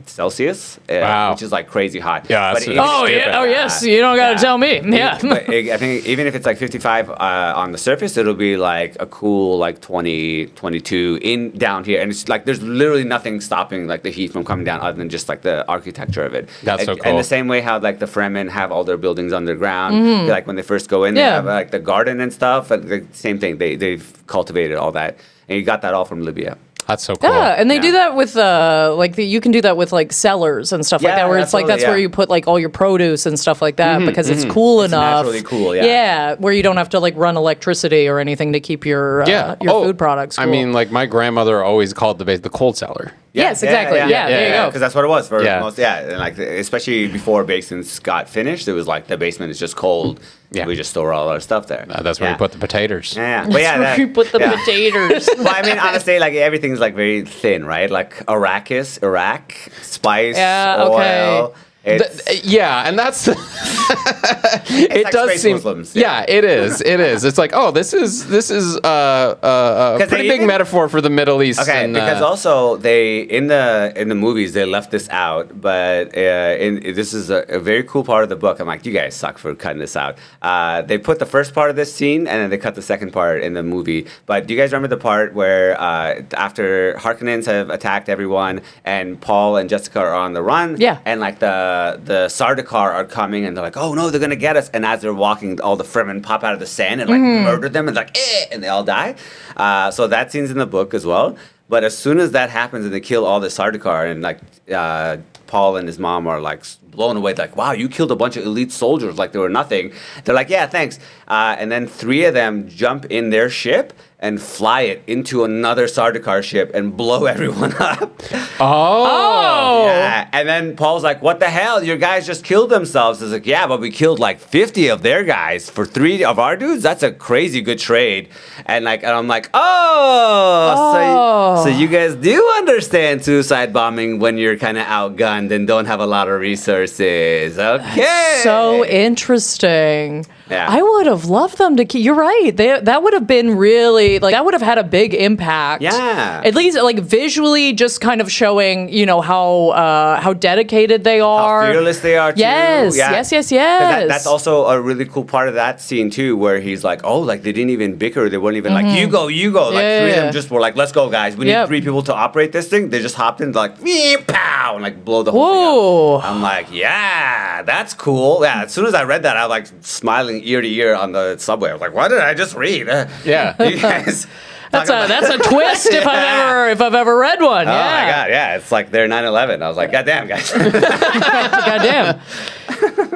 Celsius, which is like crazy hot. Yeah. But yes, you don't got to tell me. Yeah. But I think even if it's like 55 on the surface, it'll be like a cool like 20, 22 down here. And it's like there's literally nothing stopping like the heat from coming down other than just like the architecture of it. That's so cool. And the same way how like the Fremen have all their buildings underground, like when they first go in, they have like the garden and stuff. And the same thing, they've cultivated all that. And you got that all from Libya. That's so cool. Yeah, and they do that with you can do that with like cellars and stuff like that, where it's like that's where you put like all your produce and stuff like that because it's cool enough. Naturally cool, yeah, where you don't have to like run electricity or anything to keep your food products cool. I mean, like my grandmother always called the cold cellar. Yes, exactly. Yeah, there you go. Because that's what it was for most. Yeah, and like especially before basements got finished, it was like the basement is just cold. Yeah, we just store all our stuff there. That's where we put the potatoes. Yeah, but that's where we put the potatoes. Well, I mean, honestly, like everything's like very thin, right? Like Iraq, spice, oil. And that's it like does seem Muslims, it is it's like this is a pretty big metaphor for the Middle East. Okay, because also they in the movies they left this out, but this is a very cool part of the book. I'm like, you guys suck for cutting this out. They put the first part of this scene and then they cut the second part in the movie. But do you guys remember the part where after Harkonnens have attacked everyone and Paul and Jessica are on the run? Yeah. And like the Sardaukar are coming and they're like, like, oh no, they're gonna get us. And as they're walking, all the Fremen pop out of the sand and like murder them and like, and they all die. So that scene's in the book as well. But as soon as that happens and they kill all the Sardaukar and like Paul and his mom are like blown away, like, wow, you killed a bunch of elite soldiers like they were nothing. They're like, yeah, thanks. And then 3 of them jump in their ship and fly it into another Sardaukar ship and blow everyone up. Oh. Yeah. And then Paul's like, what the hell? Your guys just killed themselves. He's like, yeah, but we killed like 50 of their guys for 3 of our dudes. That's a crazy good trade. And I'm like, so you guys do understand suicide bombing when you're kind of outgunned and don't have a lot of resources. Okay. So interesting. Yeah. I would have loved them to keep. You're right. That would have been really that would have had a big impact. Yeah. At least visually, just kind of showing how dedicated they are, how fearless they are too. Yes. That's also a really cool part of that scene too, where he's like, they didn't even bicker. They weren't even like, you go. Like 3 of them just were like, let's go, guys. We need 3 people to operate this thing. They just hopped in like, pow, and like blow the whole thing up. I'm like, yeah, that's cool. Yeah. As soon as I read that, I was like smiling ear to ear on the subway. I was like, what did I just read? Yeah. You guys. That's a twist if I've ever read one. Oh my god, yeah. It's like they're 9/11. I was like, God damn, guys. Goddamn.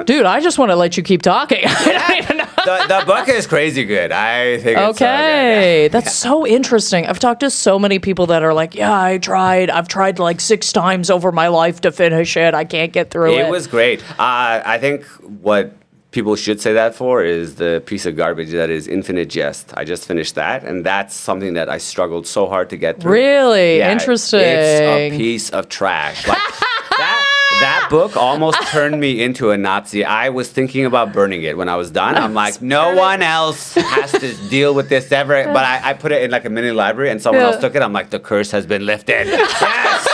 Dude, I just want to let you keep talking. I don't even know. The book is crazy good. I think it's so good. Yeah. That's so interesting. I've talked to so many people that are like, yeah, I've tried like 6 times over my life to finish it. I can't get through it. It was great. I think what people should say that for is the piece of garbage that is Infinite Jest. I just finished that, and that's something that I struggled so hard to get through. Really? Yeah, interesting. It's a piece of trash. Like, that book almost turned me into a Nazi. I was thinking about burning it when I was done. I'm like, no one else has to deal with this ever. But I put it in like a mini library, and someone else took it. I'm like, the curse has been lifted. Yes!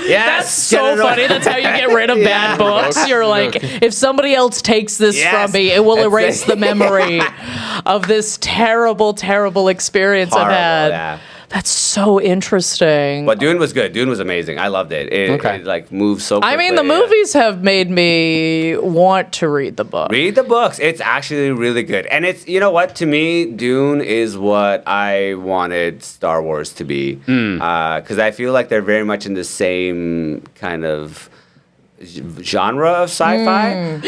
Yes, that's so funny. That's how you get rid of bad books. You're like, if somebody else takes this from me, it will erase the memory of this terrible, terrible experience I've had. Yeah. That's so interesting. But Dune was good. Dune was amazing. I loved it. It like moves so quickly. I mean, the movies have made me want to read the book. Read the books. It's actually really good. And it's, you know what? To me, Dune is what I wanted Star Wars to be. Because I feel like they're very much in the same kind of genre of sci-fi.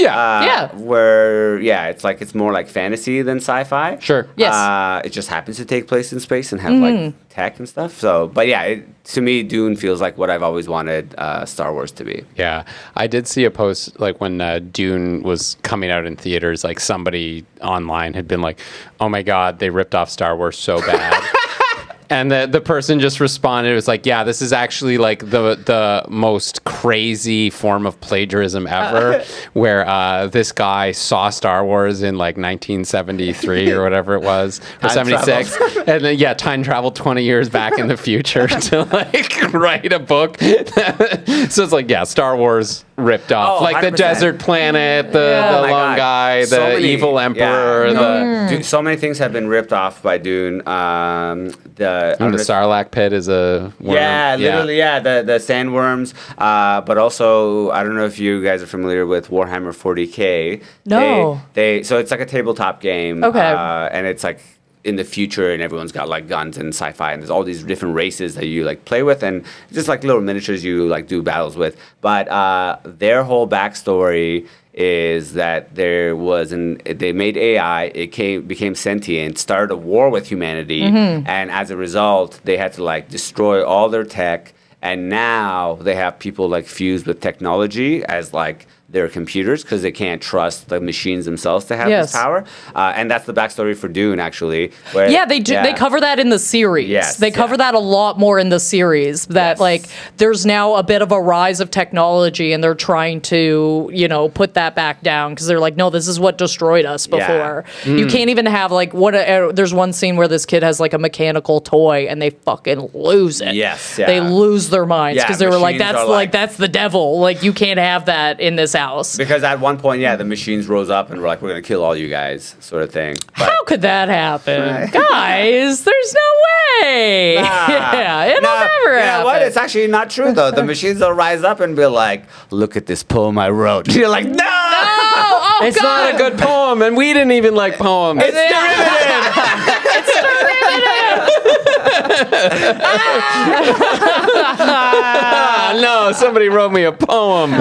Where it's like it's more like fantasy than sci-fi. Sure. Yes. It just happens to take place in space and have like tech and stuff. So, but yeah, to me, Dune feels like what I've always wanted Star Wars to be. Yeah, I did see a post like when Dune was coming out in theaters. Like somebody online had been like, "Oh my God, they ripped off Star Wars so bad." And the person just responded, it was like, yeah, this is actually like the most crazy form of plagiarism ever, where this guy saw Star Wars in like 1973 or whatever it was, or 76. And then, time traveled 20 years back in the future to like write a book. So it's like, Star Wars ripped off. Like 100%. The desert planet, the lone guy, the evil emperor. Dude, so many things have been ripped off by Dune. The Sarlacc pit is a worm. Yeah, literally, the sandworms. But also, I don't know if you guys are familiar with Warhammer 40K. No. So it's like a tabletop game. Okay. And it's like in the future, and everyone's got like guns and sci-fi, and there's all these different races that you like play with, and just like little miniatures you like do battles with. But their whole backstory is that they made AI, it became sentient, started a war with humanity, and as a result, they had to like destroy all their tech, and now they have people like fused with technology as like their computers because they can't trust the machines themselves to have this power. And that's the backstory for Dune, actually. Where, they do. They cover that in the series. Yes, they cover that a lot more in the series. That like there's now a bit of a rise of technology, and they're trying to put that back down because they're like, no, this is what destroyed us before. You can't even have like there's one scene where this kid has like a mechanical toy, and they fucking lose it. They lose their minds because they were like, that's the devil. Like you can't have that in this house. Because at one point, the machines rose up and were like, we're going to kill all you guys, sort of thing. But, how could that happen? Guys, there's no way. It'll never happen. You know what? It's actually not true, though. The machines will rise up and be like, look at this poem I wrote. You're like, no! It's not a good poem, and we didn't even like poems. It's derivative. No, somebody wrote me a poem.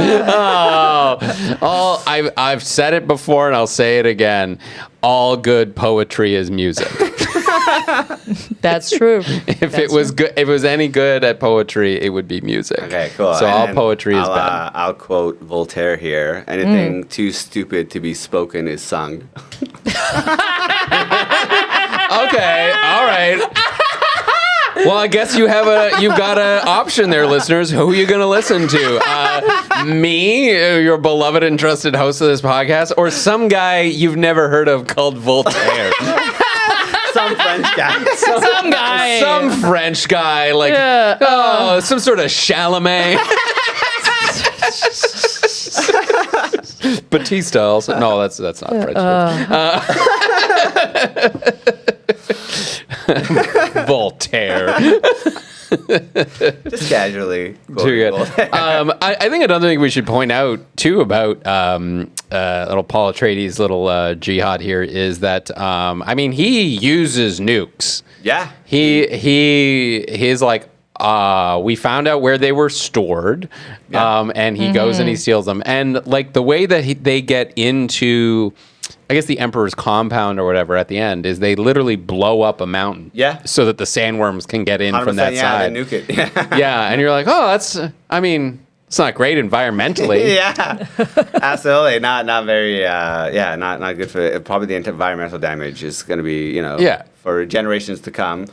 I've said it before, and I'll say it again. All good poetry is music. That's true. If it was any good at poetry, it would be music. Okay, cool. So all poetry is bad. I'll quote Voltaire here. Anything too stupid to be spoken is sung. Okay, all right. Well, I guess you've got an option there, listeners. Who are you going to listen to? Me, your beloved and trusted host of this podcast, or some guy you've never heard of called Voltaire? Some French guy. Some guy. Some French guy, like, some sort of Chalamet. Batista also. No, that's not French. Voltaire. Just casually. Too good. I think another thing we should point out too about little Paul Attredies' little jihad here is that he uses nukes. Yeah. He's like we found out where they were stored, and he goes and he steals them, and like the way that they get into, I guess, the Emperor's compound or whatever at the end is they literally blow up a mountain. Yeah. So that the sandworms can get in from that side. They nuke it. Yeah. And you're like, oh, it's not great environmentally. Yeah. Absolutely. Not very, not good for it. Probably the environmental damage is going to be, for generations to come.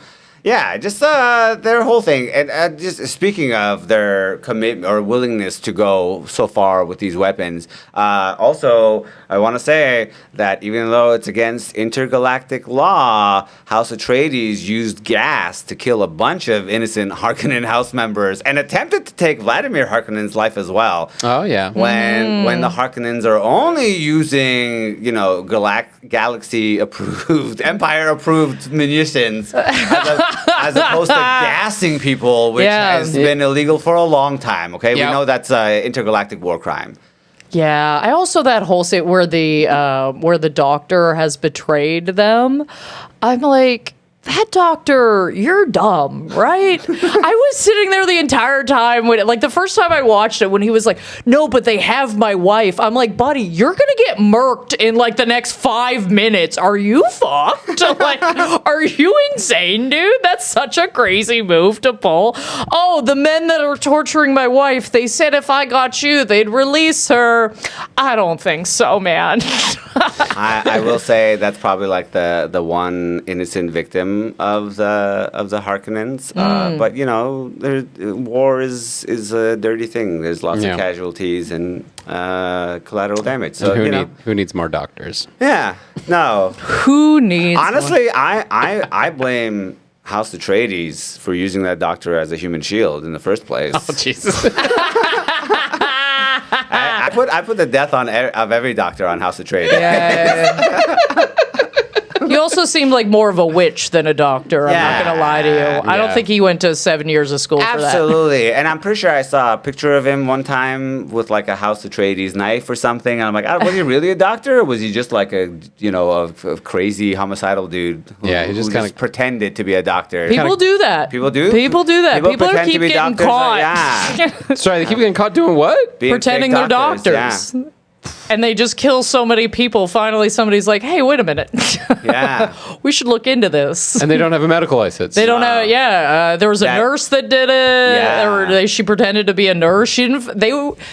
Yeah, just their whole thing. And just speaking of their commitment or willingness to go so far with these weapons, also, I want to say that even though it's against intergalactic law, House Atreides used gas to kill a bunch of innocent Harkonnen house members and attempted to take Vladimir Harkonnen's life as well. Oh, yeah. When the Harkonnens are only using, galaxy-approved, Empire-approved munitions as opposed to gassing people, which has been illegal for a long time, okay? Yep. We know that's an intergalactic war crime. Yeah, I also that whole scene where the doctor has betrayed them. I'm like, that doctor, you're dumb, right? I was sitting there the entire time when, like, the first time I watched it, when he was like, no, but they have my wife. I'm like, buddy, you're going to get murked in, like, the next 5 minutes. Are you fucked? Like, are you insane, dude? That's such a crazy move to pull. Oh, the men that are torturing my wife, they said if I got you, they'd release her. I don't think so, man. I will say that's probably like the one innocent victim of the Harkonnens, but war is a dirty thing. There's lots of casualties and collateral damage. So who needs more doctors? Yeah, no. Who needs? Honestly, I blame House Atreides for using that doctor as a human shield in the first place. Oh, Jesus. I put the death of every doctor on House Atreides. Yeah. He also seemed like more of a witch than a doctor. I'm not going to lie to you. I don't think he went to 7 years of school for that. Absolutely. And I'm pretty sure I saw a picture of him one time with like a House Atreides knife or something. And I'm like, was he really a doctor? Or was he just like a crazy homicidal dude who just pretended to be a doctor? People do that. People do? People do that. People pretend keep to be getting doctors. caught. Sorry, they keep getting caught doing what? Pretending they're doctors. Yeah. And they just kill so many people. Finally, somebody's like, hey, wait a minute. Yeah. We should look into this. And they don't have a medical license. They don't have, there was a nurse that did it. Yeah. Or she pretended to be a nurse. They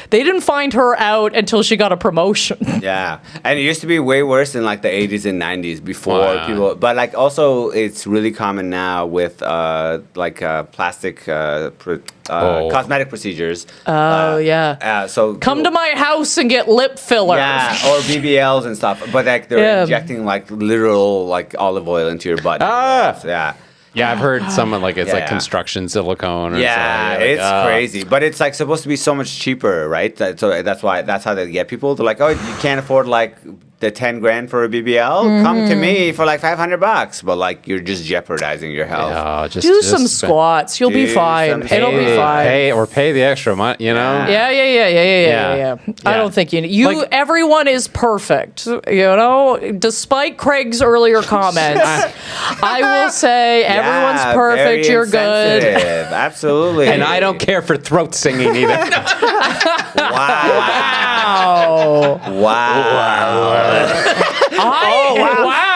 didn't find her out until she got a promotion. Yeah. And it used to be way worse in like the 80s and 90s before people. But like also, it's really common now with plastic cosmetic procedures. Oh, yeah. So come to my house and get lip filler. Yeah, or BBLs and stuff. But like they're injecting like literal like olive oil into your butt. Yeah. Yeah, I've heard someone like it's like construction silicone. Or it's crazy, but it's like supposed to be so much cheaper, right? So that's how they get people. They're like, oh, you can't afford like the 10 grand for a BBL, come to me for like $500. But like you're just jeopardizing your health. Yeah, Do some squats. You'll be fine. It'll be fine. Pay the extra money, you know? Yeah. I don't think you need. Like, everyone is perfect, you know? Despite Craig's earlier comments, I will say everyone's perfect. You're good. Absolutely. And I don't care for throat singing either. Wow.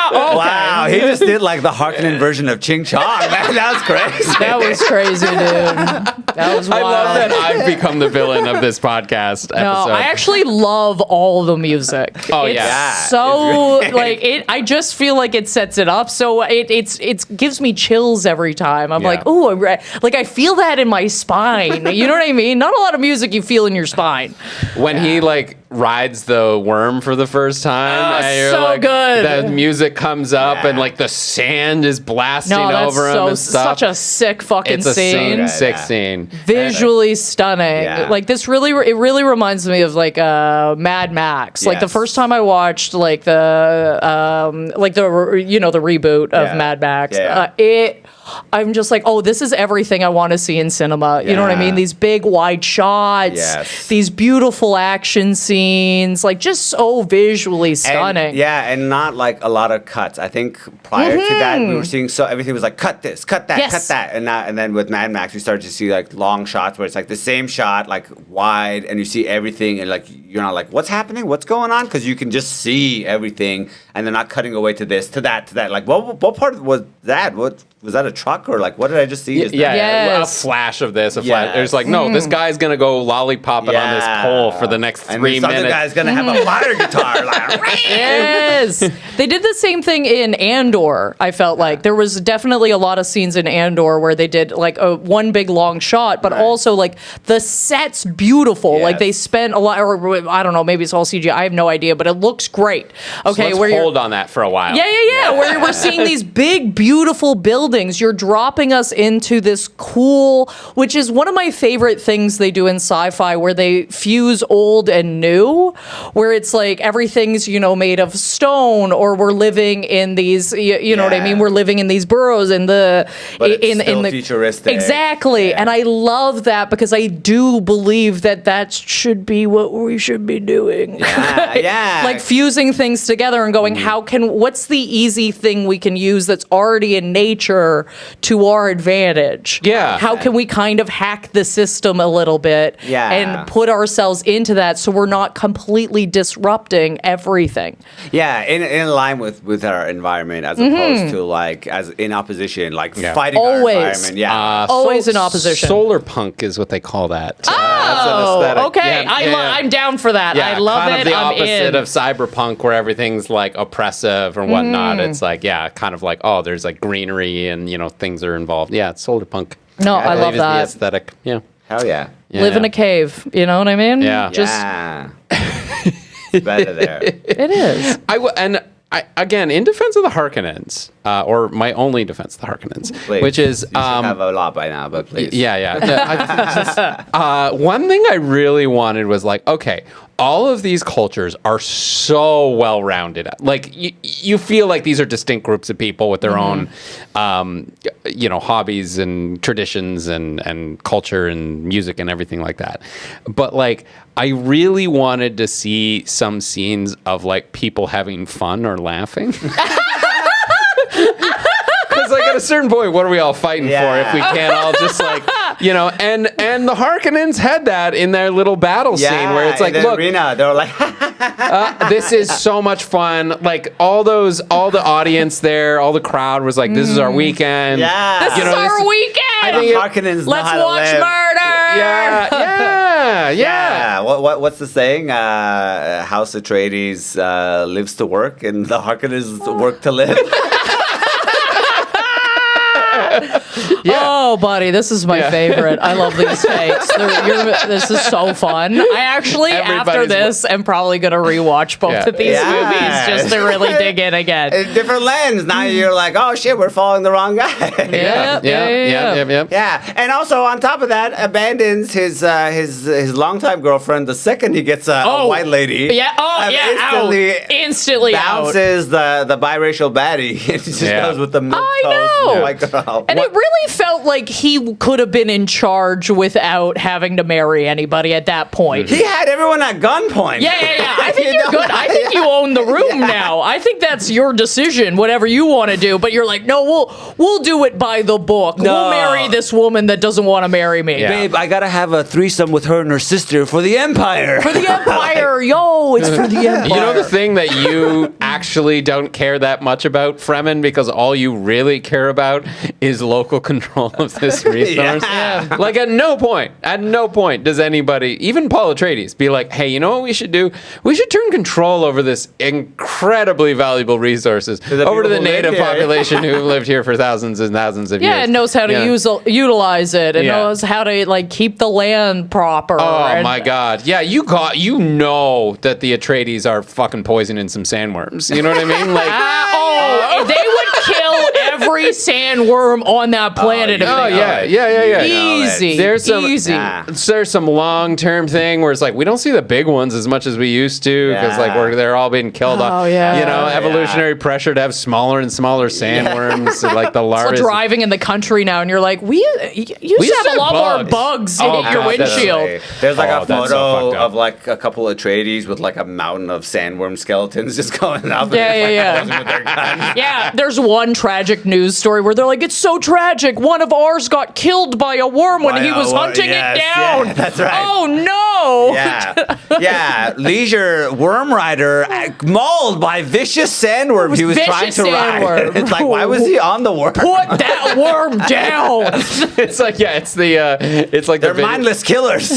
Wow, he just did like the Harkonnen version of Ching Chong. Man, that was crazy. That was crazy, dude. That was wild. I love that I've become the villain of this podcast episode. No, I actually love all the music. Oh, it's yeah. So like it, I just feel like it sets it up. So it gives me chills every time. I'm like, ooh, like I feel that in my spine. You know what I mean? Not a lot of music you feel in your spine. When he like rides the worm for the first time, and you're so like, good. The music comes up and like the sand is blasting over him and stuff. Such a sick fucking it's a scene. sick scene. Visually stunning. Yeah. Like this it really reminds me of like Mad Max. Like the first time I watched like the reboot of Mad Max. I'm just like, oh, this is everything I want to see in cinema. You know what I mean? These big wide shots, these beautiful action scenes, like just so visually stunning. And not like a lot of cuts. I think prior to that, we were seeing everything was like cut this, cut that, cut that, and then with Mad Max, we started to see like long shots where it's like the same shot, like wide, and you see everything, and like you're not like, what's happening, what's going on, because you can just see everything, and they're not cutting away to this, to that, to that. Like, what part was that? What was that? A truck or like what did I just see? A flash of this. Flash. There's like, no, this guy's gonna go lollipopping on this pole for the next 3 minutes. And this other guy's gonna have a fire guitar. Like, yes, they did the same thing in Andor. I felt like there was definitely a lot of scenes in Andor where they did like one big long shot, but also like the set's beautiful. Like they spent a lot, or I don't know, maybe it's all CGI. I have no idea, but it looks great. Okay, so let's hold on that for a while. Where we're seeing these big, beautiful buildings. You're dropping us into this cool, which is one of my favorite things they do in sci-fi, where they fuse old and new, where it's like everything's, made of stone, or we're living in these, you know what I mean? We're living in these burrows in the futuristic. Exactly. And I love that because I do believe that should be what we should be doing. Like fusing things together and going, what's the easy thing we can use that's already in nature to our advantage? How can we kind of hack the system a little bit and put ourselves into that so we're not completely disrupting everything? In line with our environment, as opposed to like as in opposition, like fighting our environment. Always in opposition. Solar punk is what they call that. Okay. I'm down for that. I love kind it. Of the I'm opposite in. of cyberpunk, where everything's like oppressive or whatnot. It's like kind of like, oh, there's like greenery and things are involved. It's solar punk. No, I love that. The aesthetic. Hell yeah. Live in a cave. You know what I mean? It's better there. It is. Again, in defense of the Harkonnens, or my only defense of the Harkonnens, please. which is... you should have a lot by now, but please. One thing I really wanted was like, okay, all of these cultures are so well-rounded. Like, you feel like these are distinct groups of people with their own, hobbies and traditions and culture and music and everything like that. But, like, I really wanted to see some scenes of, like, people having fun or laughing. Because, like, at a certain point, what are we all fighting for if we can't all just, like, and the Harkonnens had that in their little battle scene where it's like, in the look, arena, they were like, this is so much fun. Like, all the audience there, all the crowd was like, this is our weekend. This is our weekend. I think Harkonnens know Let's how to watch live. murder. What's the saying? House Atreides lives to work, and the Harkonnens work to live. Oh, buddy, this is my favorite. I love these takes. This is so fun. I actually, after this, am probably going to rewatch both of these movies just to really dig in again. A different lens. Now you're like, oh shit, we're following the wrong guy. Yeah. And also on top of that, abandons his longtime girlfriend the second he gets a white lady. Yeah. Oh yeah. Instantly bounces the biracial baddie. It just goes with the milk toast white girl. And it really felt like he could have been in charge without having to marry anybody at that point. He had everyone at gunpoint. Yeah. I think you're good. I think you own the room now. I think that's your decision, whatever you want to do. But you're like, no, we'll do it by the book. No. We'll marry this woman that doesn't want to marry me. Yeah. Babe, I gotta have a threesome with her and her sister for the Empire. For the Empire, yo, it's for the Empire. You know the thing that you actually don't care that much about, Fremen, because all you really care about is local control of this resource. Like at no point does anybody, even Paul Attredies, be like, hey, you know what we should do? We should turn control over this incredibly valuable resources over to the native population who have lived here for thousands and thousands of years. Yeah, and knows how to utilize it and knows how to keep the land proper. Oh my God. Yeah, you know that the Atreides are fucking poisoning some sandworms. You know what I mean? They would kill every sandworm on that planet. Yeah. Easy. There's some long-term thing where it's like we don't see the big ones as much as we used to because they're all being killed off. Evolutionary pressure to have smaller and smaller sandworms, like the largest. It's like driving in the country now, and you're like, we used to have a lot more bugs hit your windshield. There's like a photo of like a couple of Atreides with like a mountain of sandworm skeletons just going out. Yeah, there's one tragic news story where they're like, it's so tragic. One of ours got killed by a worm when he was hunting it down. Yeah, that's right. Oh, no. Yeah. Leisure worm rider mauled by vicious sandworm he was trying to ride. It's like, why was he on the worm? Put that worm down. It's like, they're mindless killers.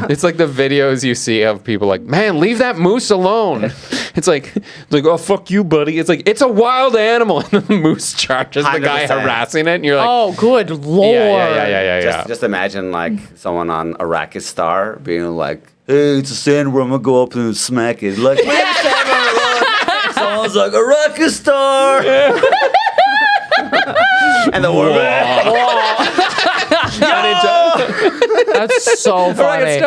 It's like the videos you see of people like, man, leave that moose alone. It's like, oh, fuck you, buddy. It's like, it's a wild animal. And the moose charges the guy harassing it. And you're like, oh, good Lord. Yeah. Just imagine like someone on Arrakis Star being like, hey, it's a sandworm. I'm going to go up and smack it. Like, someone's like, Arrakis Star. And the worm. That's so funny.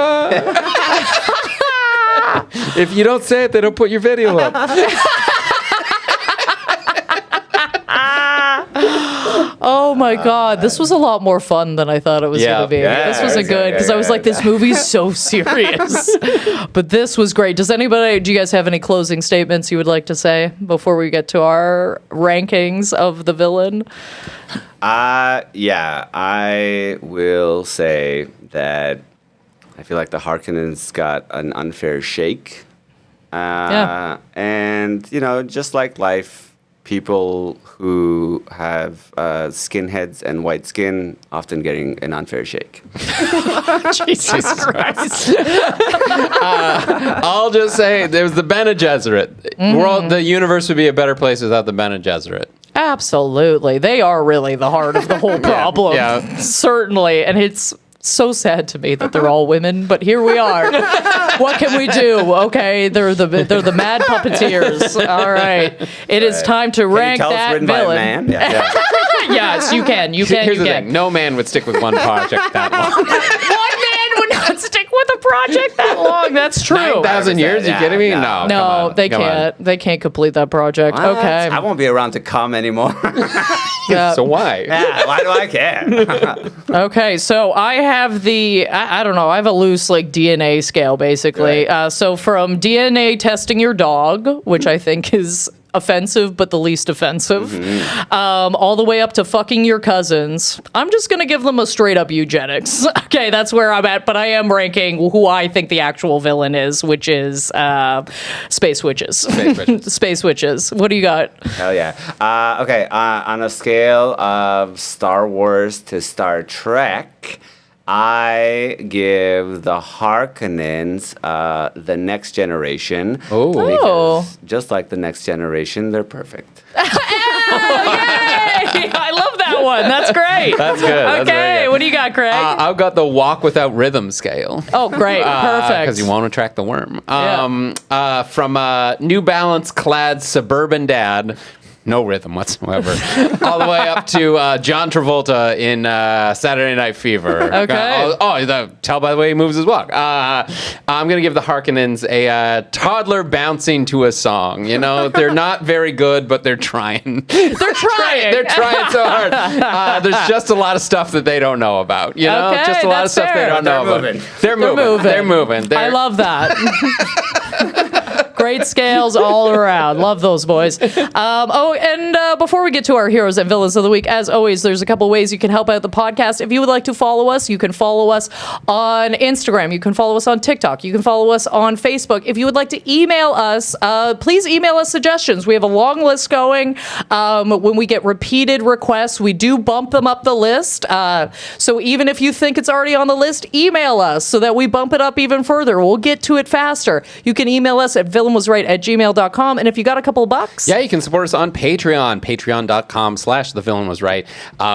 If you don't say it, they don't put your video up. Oh my God, this was a lot more fun than I thought it was going to be. This was because I was like, this movie's so serious. But this was great. Do you guys have any closing statements you would like to say before we get to our rankings of the villain? I will say that I feel like the Harkonnens got an unfair shake. And, just like life, people who have skinheads and white skin often getting an unfair shake. Jesus Christ. I'll just say there's the Bene Gesserit. The universe would be a better place without the Bene Gesserit. Absolutely. They are really the heart of the whole problem. Certainly. And it's so sad to me that they're all women, but here we are. What can we do? Okay, they're the mad puppeteers. All right, it is time to rank that villain. Yes, you can. Here's the thing: no man would stick with one project that long. One man would not stick with a project that long. That's true. 9,000 years? You kidding me? No, they can't. They can't complete that project. What? Okay, I won't be around to come anymore. So why? Yeah, why do I care? Okay, so I have I don't know, I have a loose DNA scale basically. So from DNA testing your dog, which I think is offensive, but the least offensive, all the way up to fucking your cousins. I'm just going to give them a straight up eugenics. Okay, that's where I'm at, but I am ranking who I think the actual villain is, which is Space Witches. Space Witches. What do you got? Hell yeah. Okay, on a scale of Star Wars to Star Trek, I give the Harkonnens the Next Generation. Because just like the Next Generation, they're perfect. Yay! I love that one. That's great. That's good. That's very Okay, good. what do you got, Craig? I've got the walk without rhythm scale. Oh, great. Perfect. Because you won't attract the worm. Yeah. From New Balance clad suburban dad. No rhythm whatsoever. All the way up to John Travolta in Saturday Night Fever. Okay. Tell by the way he moves his walk. I'm going to give the Harkonnens a toddler bouncing to a song. You know, they're not very good, but they're trying. They're trying. They're trying so hard. There's just a lot of stuff that they don't know about. You know, Okay, just a lot of that's stuff fair. they don't know about. They're moving. They're moving. I love that. Great scales all around. Love those boys. Before we get to our heroes and villains of the week, as always, there's a couple ways you can help out the podcast. If you would like to follow us, you can follow us on Instagram. You can follow us on TikTok. You can follow us on Facebook. If you would like to email us, please email us suggestions. We have a long list going. When we get repeated requests, we do bump them up the list. So even if you think it's already on the list, email us so that we bump it up even further. We'll get to it faster. You can email us at villainwasright@gmail.com. And if you got a couple of bucks, yeah, you can support us on Patreon, patreon.com/thevillainwasright,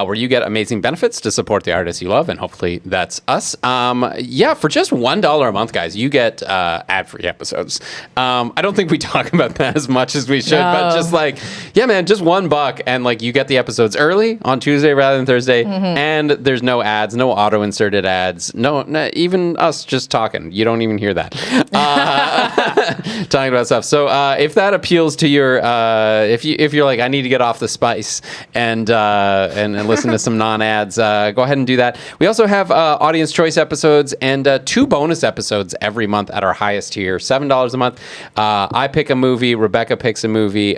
where you get amazing benefits to support the artists you love, and hopefully that's us. For just $1 a month, guys, you get ad-free episodes. I don't think we talk about that as much as we should, but just just $1, and like you get the episodes early on Tuesday rather than Thursday, and there's no ads, no auto-inserted ads, no, even us just talking. You don't even hear that. Talking about stuff. So if that appeals to your, if you're like, I need to get off the spice and listen to some non-ads, go ahead and do that. We also have audience choice episodes and 2 bonus episodes every month at our highest tier, $7 a month. I pick a movie, Rebecca picks a movie.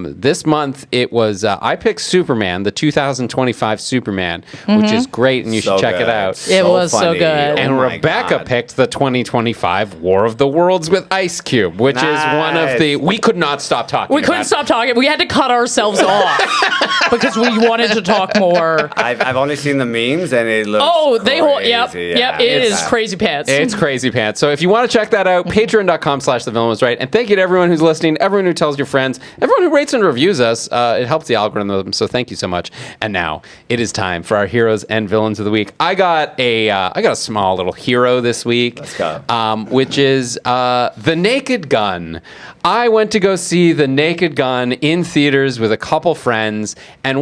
This month it was I picked Superman, the 2025 Superman, which is great, and you should check it out. It was so good. And Rebecca picked the 2025 War of the Worlds with Ice Cube, which is one of the... We could not stop talking. We couldn't stop talking. We had to cut ourselves off because we wanted to talk more. I've only seen the memes, and it looks crazy. Yep, it is crazy pants. It's crazy pants. So if you want to check that out, patreon.com/thevillainwasright. And thank you to everyone who's listening, everyone who tells your friends, everyone who rates and reviews us. It helps the algorithm, so thank you so much. And now it is time for our heroes and villains of the week. I got a small little hero this week. Let's go. Which is The Naked Gun. I went to go see The Naked Gun in theaters with a couple friends, and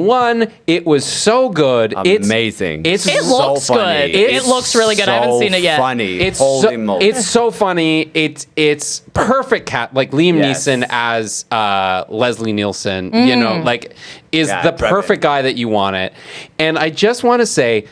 it was so good. Amazing. It looks so funny. good. It looks really good. I haven't seen it yet. Funny. It's moly. It's so funny. It's perfect. Like Liam Neeson as Leslie Nielsen. You know, like is the perfect guy that you want it. And I just want to say,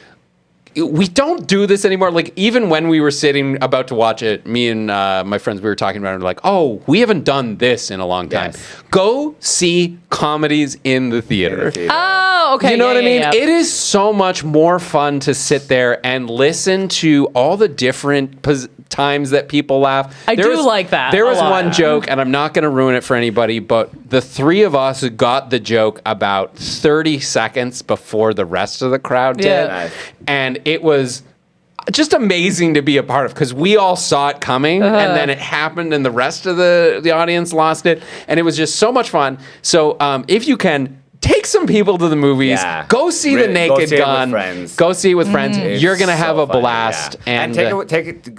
we don't do this anymore. Like, even when we were sitting about to watch it, me and my friends, we were talking about it, and we're like, oh, we haven't done this in a long time. Yes. Go see comedies in the theater. Oh, okay. You know what I mean? Yeah. It is so much more fun to sit there and listen to all the different times that people laugh. I do like that. There was a lot. one joke, and I'm not going to ruin it for anybody, but the three of us got the joke about 30 seconds before the rest of the crowd did. Yeah. Nice. And it was just amazing to be a part of, because we all saw it coming, and then it happened, and the rest of the audience lost it, and it was just so much fun. So if you can, take some people to the movies. Yeah. Go see The Naked Gun. Go see it with friends. You're gonna have a blast. Yeah. And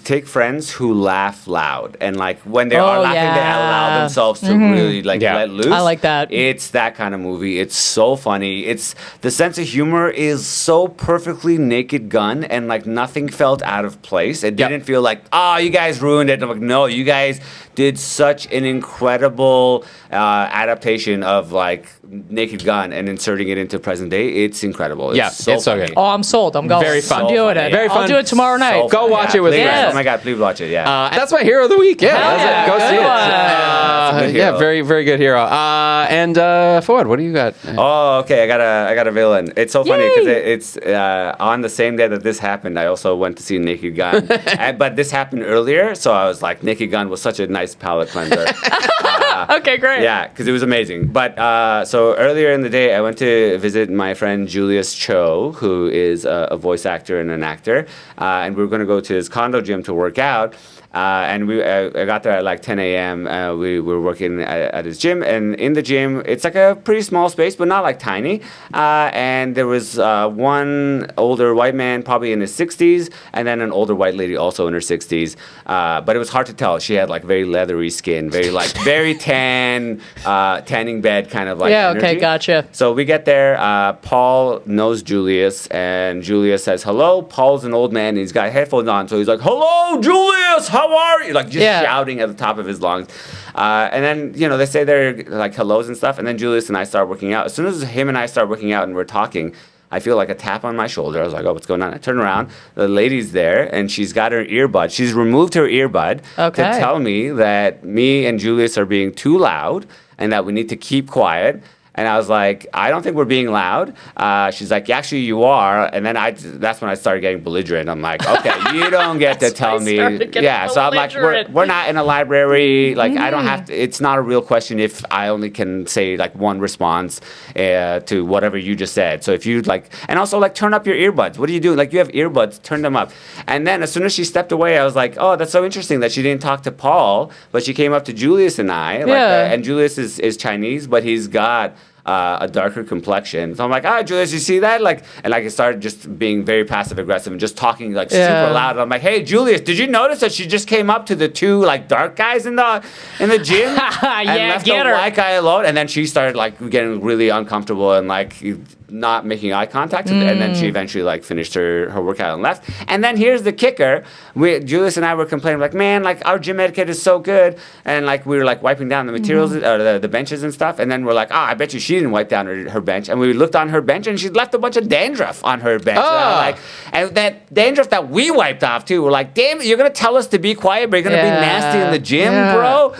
take friends who laugh loud, and like when they are laughing, they allow themselves to really let loose. I like that. It's that kind of movie. It's so funny. It's the sense of humor is so perfectly Naked Gun, and like nothing felt out of place. It didn't feel like, oh, you guys ruined it. I'm like, no, you guys did such an incredible adaptation of like Naked Gun and inserting it into present day. It's incredible. It's so good. Oh, I'm sold. I'm going. Very fun. I'm doing it. Very fun. I'll do it tomorrow night. Go watch it with friends. Oh my God, please watch it. Yeah. That's my hero of the week. Yeah, that's it. Go see it. That's a good hero. Very, very good hero. And Foad, what do you got? Oh, okay. I got a villain. It's so funny because it's on the same day that this happened. I also went to see Naked Gun, but this happened earlier, so I was like, Naked Gun was such a nice palate cleanser. Okay, great. Yeah, because it was amazing. But so earlier in the day, I went to visit my friend Julius Cho, who is a voice actor and an actor, and we were going to go to his condo gym to work out. And I got there at like 10 a.m. We were working at his gym, and in the gym, it's like a pretty small space, but not like tiny. And there was one older white man, probably in his 60s, and then an older white lady also in her 60s. But it was hard to tell. She had like very leathery skin, very tan, tanning bed kind of like energy. Okay, gotcha. So we get there. Paul knows Julius, and Julius says hello. Paul's an old man, and he's got headphones on, so he's like, "Hello, Julius, how are you?" Like just shouting at the top of his lungs. And then they say their like hellos and stuff, and then Julius and I start working out. As soon as him and I start working out and we're talking, I feel like a tap on my shoulder. I was like, "Oh, what's going on?" I turn around. The lady's there, and she's got her earbud. She's removed her earbud to tell me that me and Julius are being too loud and that we need to keep quiet. And I was like, I don't think we're being loud. She's like, actually, you are. And then that's when I started getting belligerent. I'm like, okay, you don't get to tell me. Yeah, so I'm like, we're not in a library. Like, I don't have to. It's not a real question if I only can say like one response to whatever you just said. So if you and also turn up your earbuds. What are you doing? Like, you have earbuds, turn them up. And then as soon as she stepped away, I was like, oh, that's so interesting that she didn't talk to Paul, but she came up to Julius and I. And Julius is Chinese, but he's got a darker complexion. So I'm like, Julius, you see that? And I started just being very passive aggressive and just talking super loud. And I'm like, hey, Julius, did you notice that she just came up to the two dark guys in the gym and left the white guy alone? And then she started getting really uncomfortable and not making eye contact, and then she eventually finished her workout and left. And then here's the kicker: Julius and I were complaining man, our gym etiquette is so good, and we were wiping down the materials or the benches and stuff. And then we're I bet you she didn't wipe down her bench. And we looked on her bench, and she left a bunch of dandruff on her bench. And that dandruff that we wiped off too. We're damn it, you're gonna tell us to be quiet, but you're gonna be nasty in the gym, bro.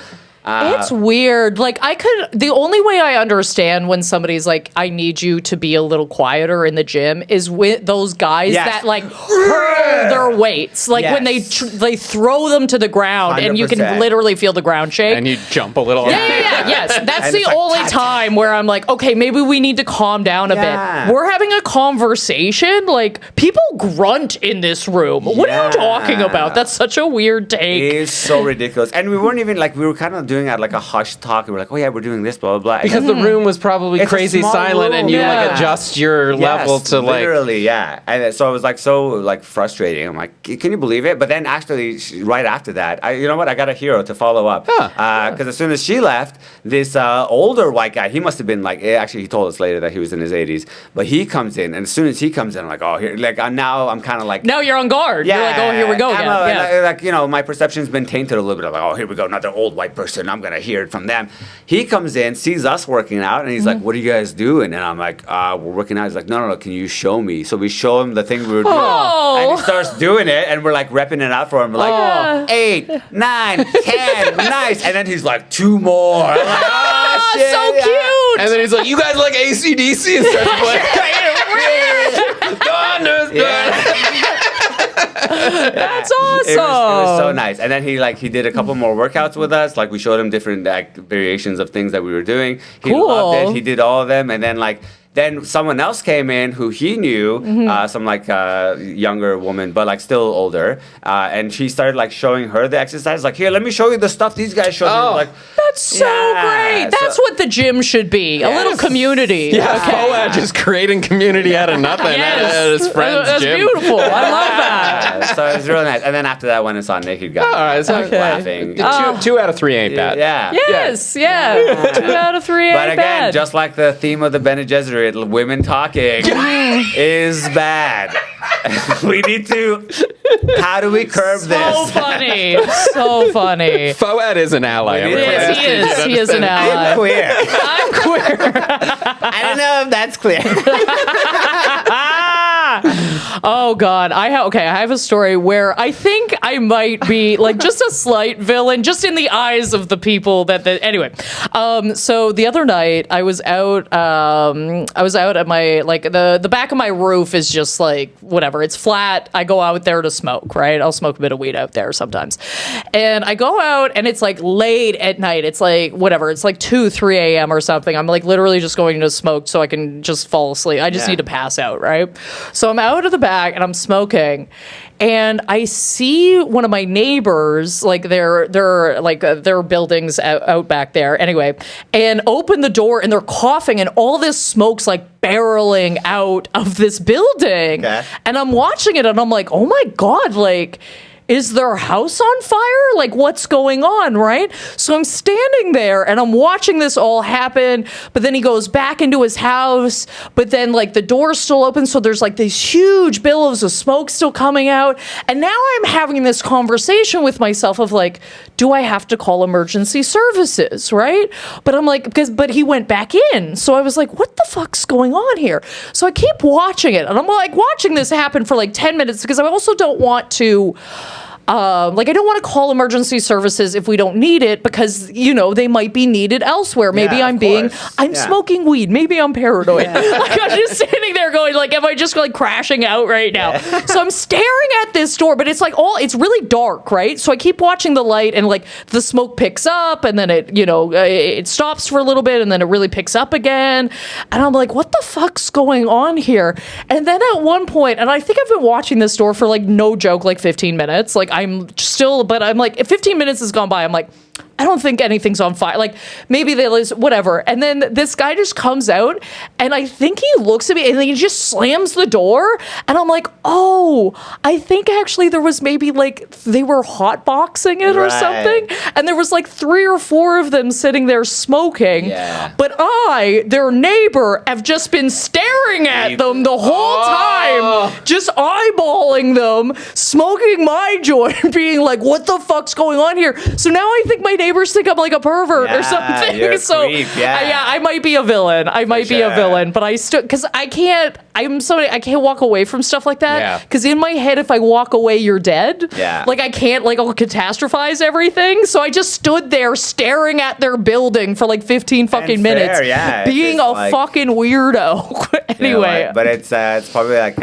It's weird. The only way I understand when somebody's I need you to be a little quieter in the gym is with those guys that hurl their weights. When they throw them to the ground 100%. And you can literally feel the ground shake. And you jump a little. Yes. That's the only time where I'm okay, maybe we need to calm down a bit. We're having a conversation. People grunt in this room. What are you talking about? That's such a weird take. It is so ridiculous. And we weren't even we were kind of doing at a hushed talk, and we're oh yeah, we're doing this, blah blah blah. Because the room was probably crazy silent, and you adjust your level to literally, and so it was so frustrating. I'm can you believe it? But then actually, right after that, I got a hero to follow up. Because as soon as she left, this older white guy, he must have been actually he told us later that he was in his 80s, but he comes in, and as soon as he comes in, I'm oh here, now I'm kind of now you're on guard. You're oh, here we go again. My perception's been tainted a little bit. Oh, here we go, another old white person. I'm gonna hear it from them. He comes in, sees us working out, and he's what are you guys doing? And I'm we're working out. He's no, can you show me? So we show him the thing we were doing, and he starts doing it, and we're repping it out for him. We're 8, 9, 10, nice. And then he's 2 more. I'm shit, so cute. And then he's you guys like AC/DC and starts playing. That's awesome. It was so nice. And then he did a couple more workouts with us. We showed him different variations of things that we were doing. He loved it. He did all of them. And then someone else came in who he knew, some younger woman, but still older, and she started showing her the exercise. Here, let me show you the stuff these guys showed me. That's so great. That's what the gym should be. A little community. Yeah, Foad just creating community out of nothing. Yes. His friend's That's gym. beautiful. I love that. So it was really nice. And then after that, when it's on Naked Guy, all right, so laughing. 2 out of 3 ain't bad. Yes, 2 out of 3 ain't bad. But again, just like the theme of the Bene Gesserit, women talking is bad. We need to. How do we curb this? So funny. So funny. Foad is an ally. Yes, he is. He is an ally. I'm queer. I'm queer. I don't know if that's clear. Oh God, I have a story where I think I might be just a slight villain, just in the eyes of the people anyway. So the other night I was out at my the back of my roof is just whatever, it's flat. I go out there to smoke, right? I'll smoke a bit of weed out there sometimes, and I go out and it's late at night. It's whatever, it's 2, 3 a.m. or something. I'm literally just going to smoke so I can just fall asleep. I just need to pass out, right? So I'm out of the back back and I'm smoking, and I see one of my neighbors, like their buildings out back there anyway, and open the door and they're coughing and all this smoke's like barreling out of this building. Okay. And I'm watching it and I'm like, oh my God, like, is their house on fire? Like, what's going on, right? So I'm standing there and I'm watching this all happen, but then he goes back into his house, but then like the door's still open, so there's like these huge billows of smoke still coming out. And now I'm having this conversation with myself of like, do I have to call emergency services, right? But I'm like, but he went back in. So I was like, what the fuck's going on here? So I keep watching it and I'm like watching this happen for like 10 minutes because I also don't want to I don't want to call emergency services if we don't need it because, you know, they might be needed elsewhere. Maybe I'm smoking weed. Maybe I'm paranoid. Like, I'm just sitting there going, like, am I just like crashing out right now? Yeah. So I'm staring at this door, but it's like it's really dark, right? So I keep watching the light and like the smoke picks up and then it stops for a little bit and then it really picks up again. And I'm like, what the fuck's going on here? And then at one point, and I think I've been watching this door for like no joke, like 15 minutes. Like I'm like, if 15 minutes has gone by, I'm like, I don't think anything's on fire. Like, maybe they lose, whatever. And then this guy just comes out, and I think he looks at me, and then he just slams the door. And I'm like, oh, I think actually there was maybe, like, they were hotboxing it or something. And there was, like, 3 or 4 of them sitting there smoking. Yeah. But I, their neighbor, have just been staring at them the whole time, just eyeballing them, smoking my joint, being like, what the fuck's going on here? So now I think my neighbors think I'm like a pervert or something. You're a so creep, I might be a villain. I might be a villain, but I still, because I can't walk away from stuff like that. Because in my head, if I walk away, you're dead. Yeah. Like I can't catastrophize everything. So I just stood there staring at their building for like 15 fucking minutes, being a fucking weirdo. Anyway, you know, but it's probably like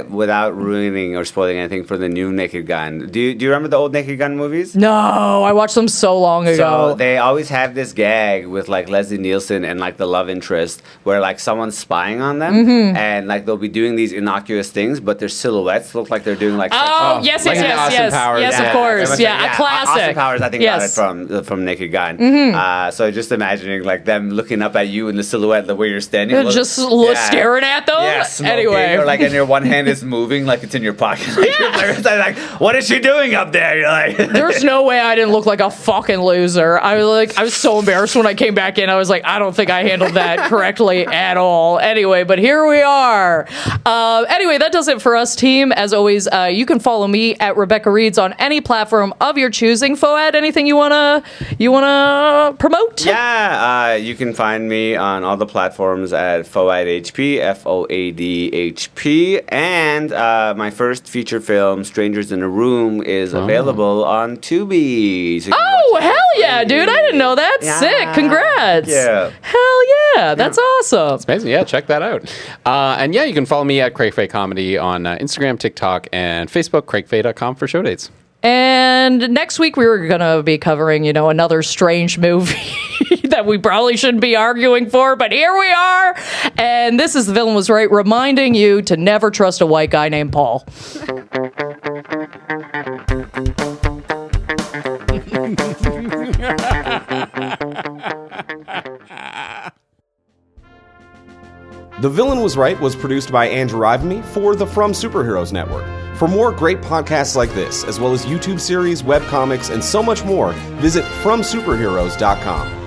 without ruining or spoiling anything for the new Naked Gun. Do you remember the old Naked Gun movies? No, I watched them so long ago. So they always have this gag with like Leslie Nielsen and like the love interest where like someone's spying on them and like they'll be doing these innocuous things, but their silhouettes look like they're doing like yes, like yes, of course, a classic. Austin Powers, I think, got it from Naked Gun. So just imagining like them looking up at you in the silhouette where you're standing, staring at them. Yeah, smoking, anyway, or like, and your one hand is moving like it's in your pocket. Like, what is she doing up there? You're like, there's no way I didn't look like a fucking loser. I was so embarrassed when I came back in. I was like, I don't think I handled that correctly at all. Anyway, but here we are. Anyway, that does it for us, team. As always, you can follow me at Rebecca Reads on any platform of your choosing. Foad, anything you wanna promote? Yeah, you can find me on all the platforms at Foad HP, FOADHP, and my first feature film, Strangers in a Room, is available on Tubi. So hell yeah, dude! I didn't know that. Yeah. Sick! Congrats! Yeah. Hell yeah! That's awesome. It's amazing. Yeah, check that out. And yeah, you can follow me at CraigFay Comedy on Instagram, TikTok, and Facebook. CraigFay.com for show dates. And next week we were going to be covering, another strange movie that we probably shouldn't be arguing for, but here we are. And this is The Villain Was Right, reminding you to never trust a white guy named Paul. The Villain Was Right was produced by Andrew Ivimey for the From Superheroes Network. For more great podcasts like this, as well as YouTube series, webcomics, and so much more, visit FromSuperheroes.com.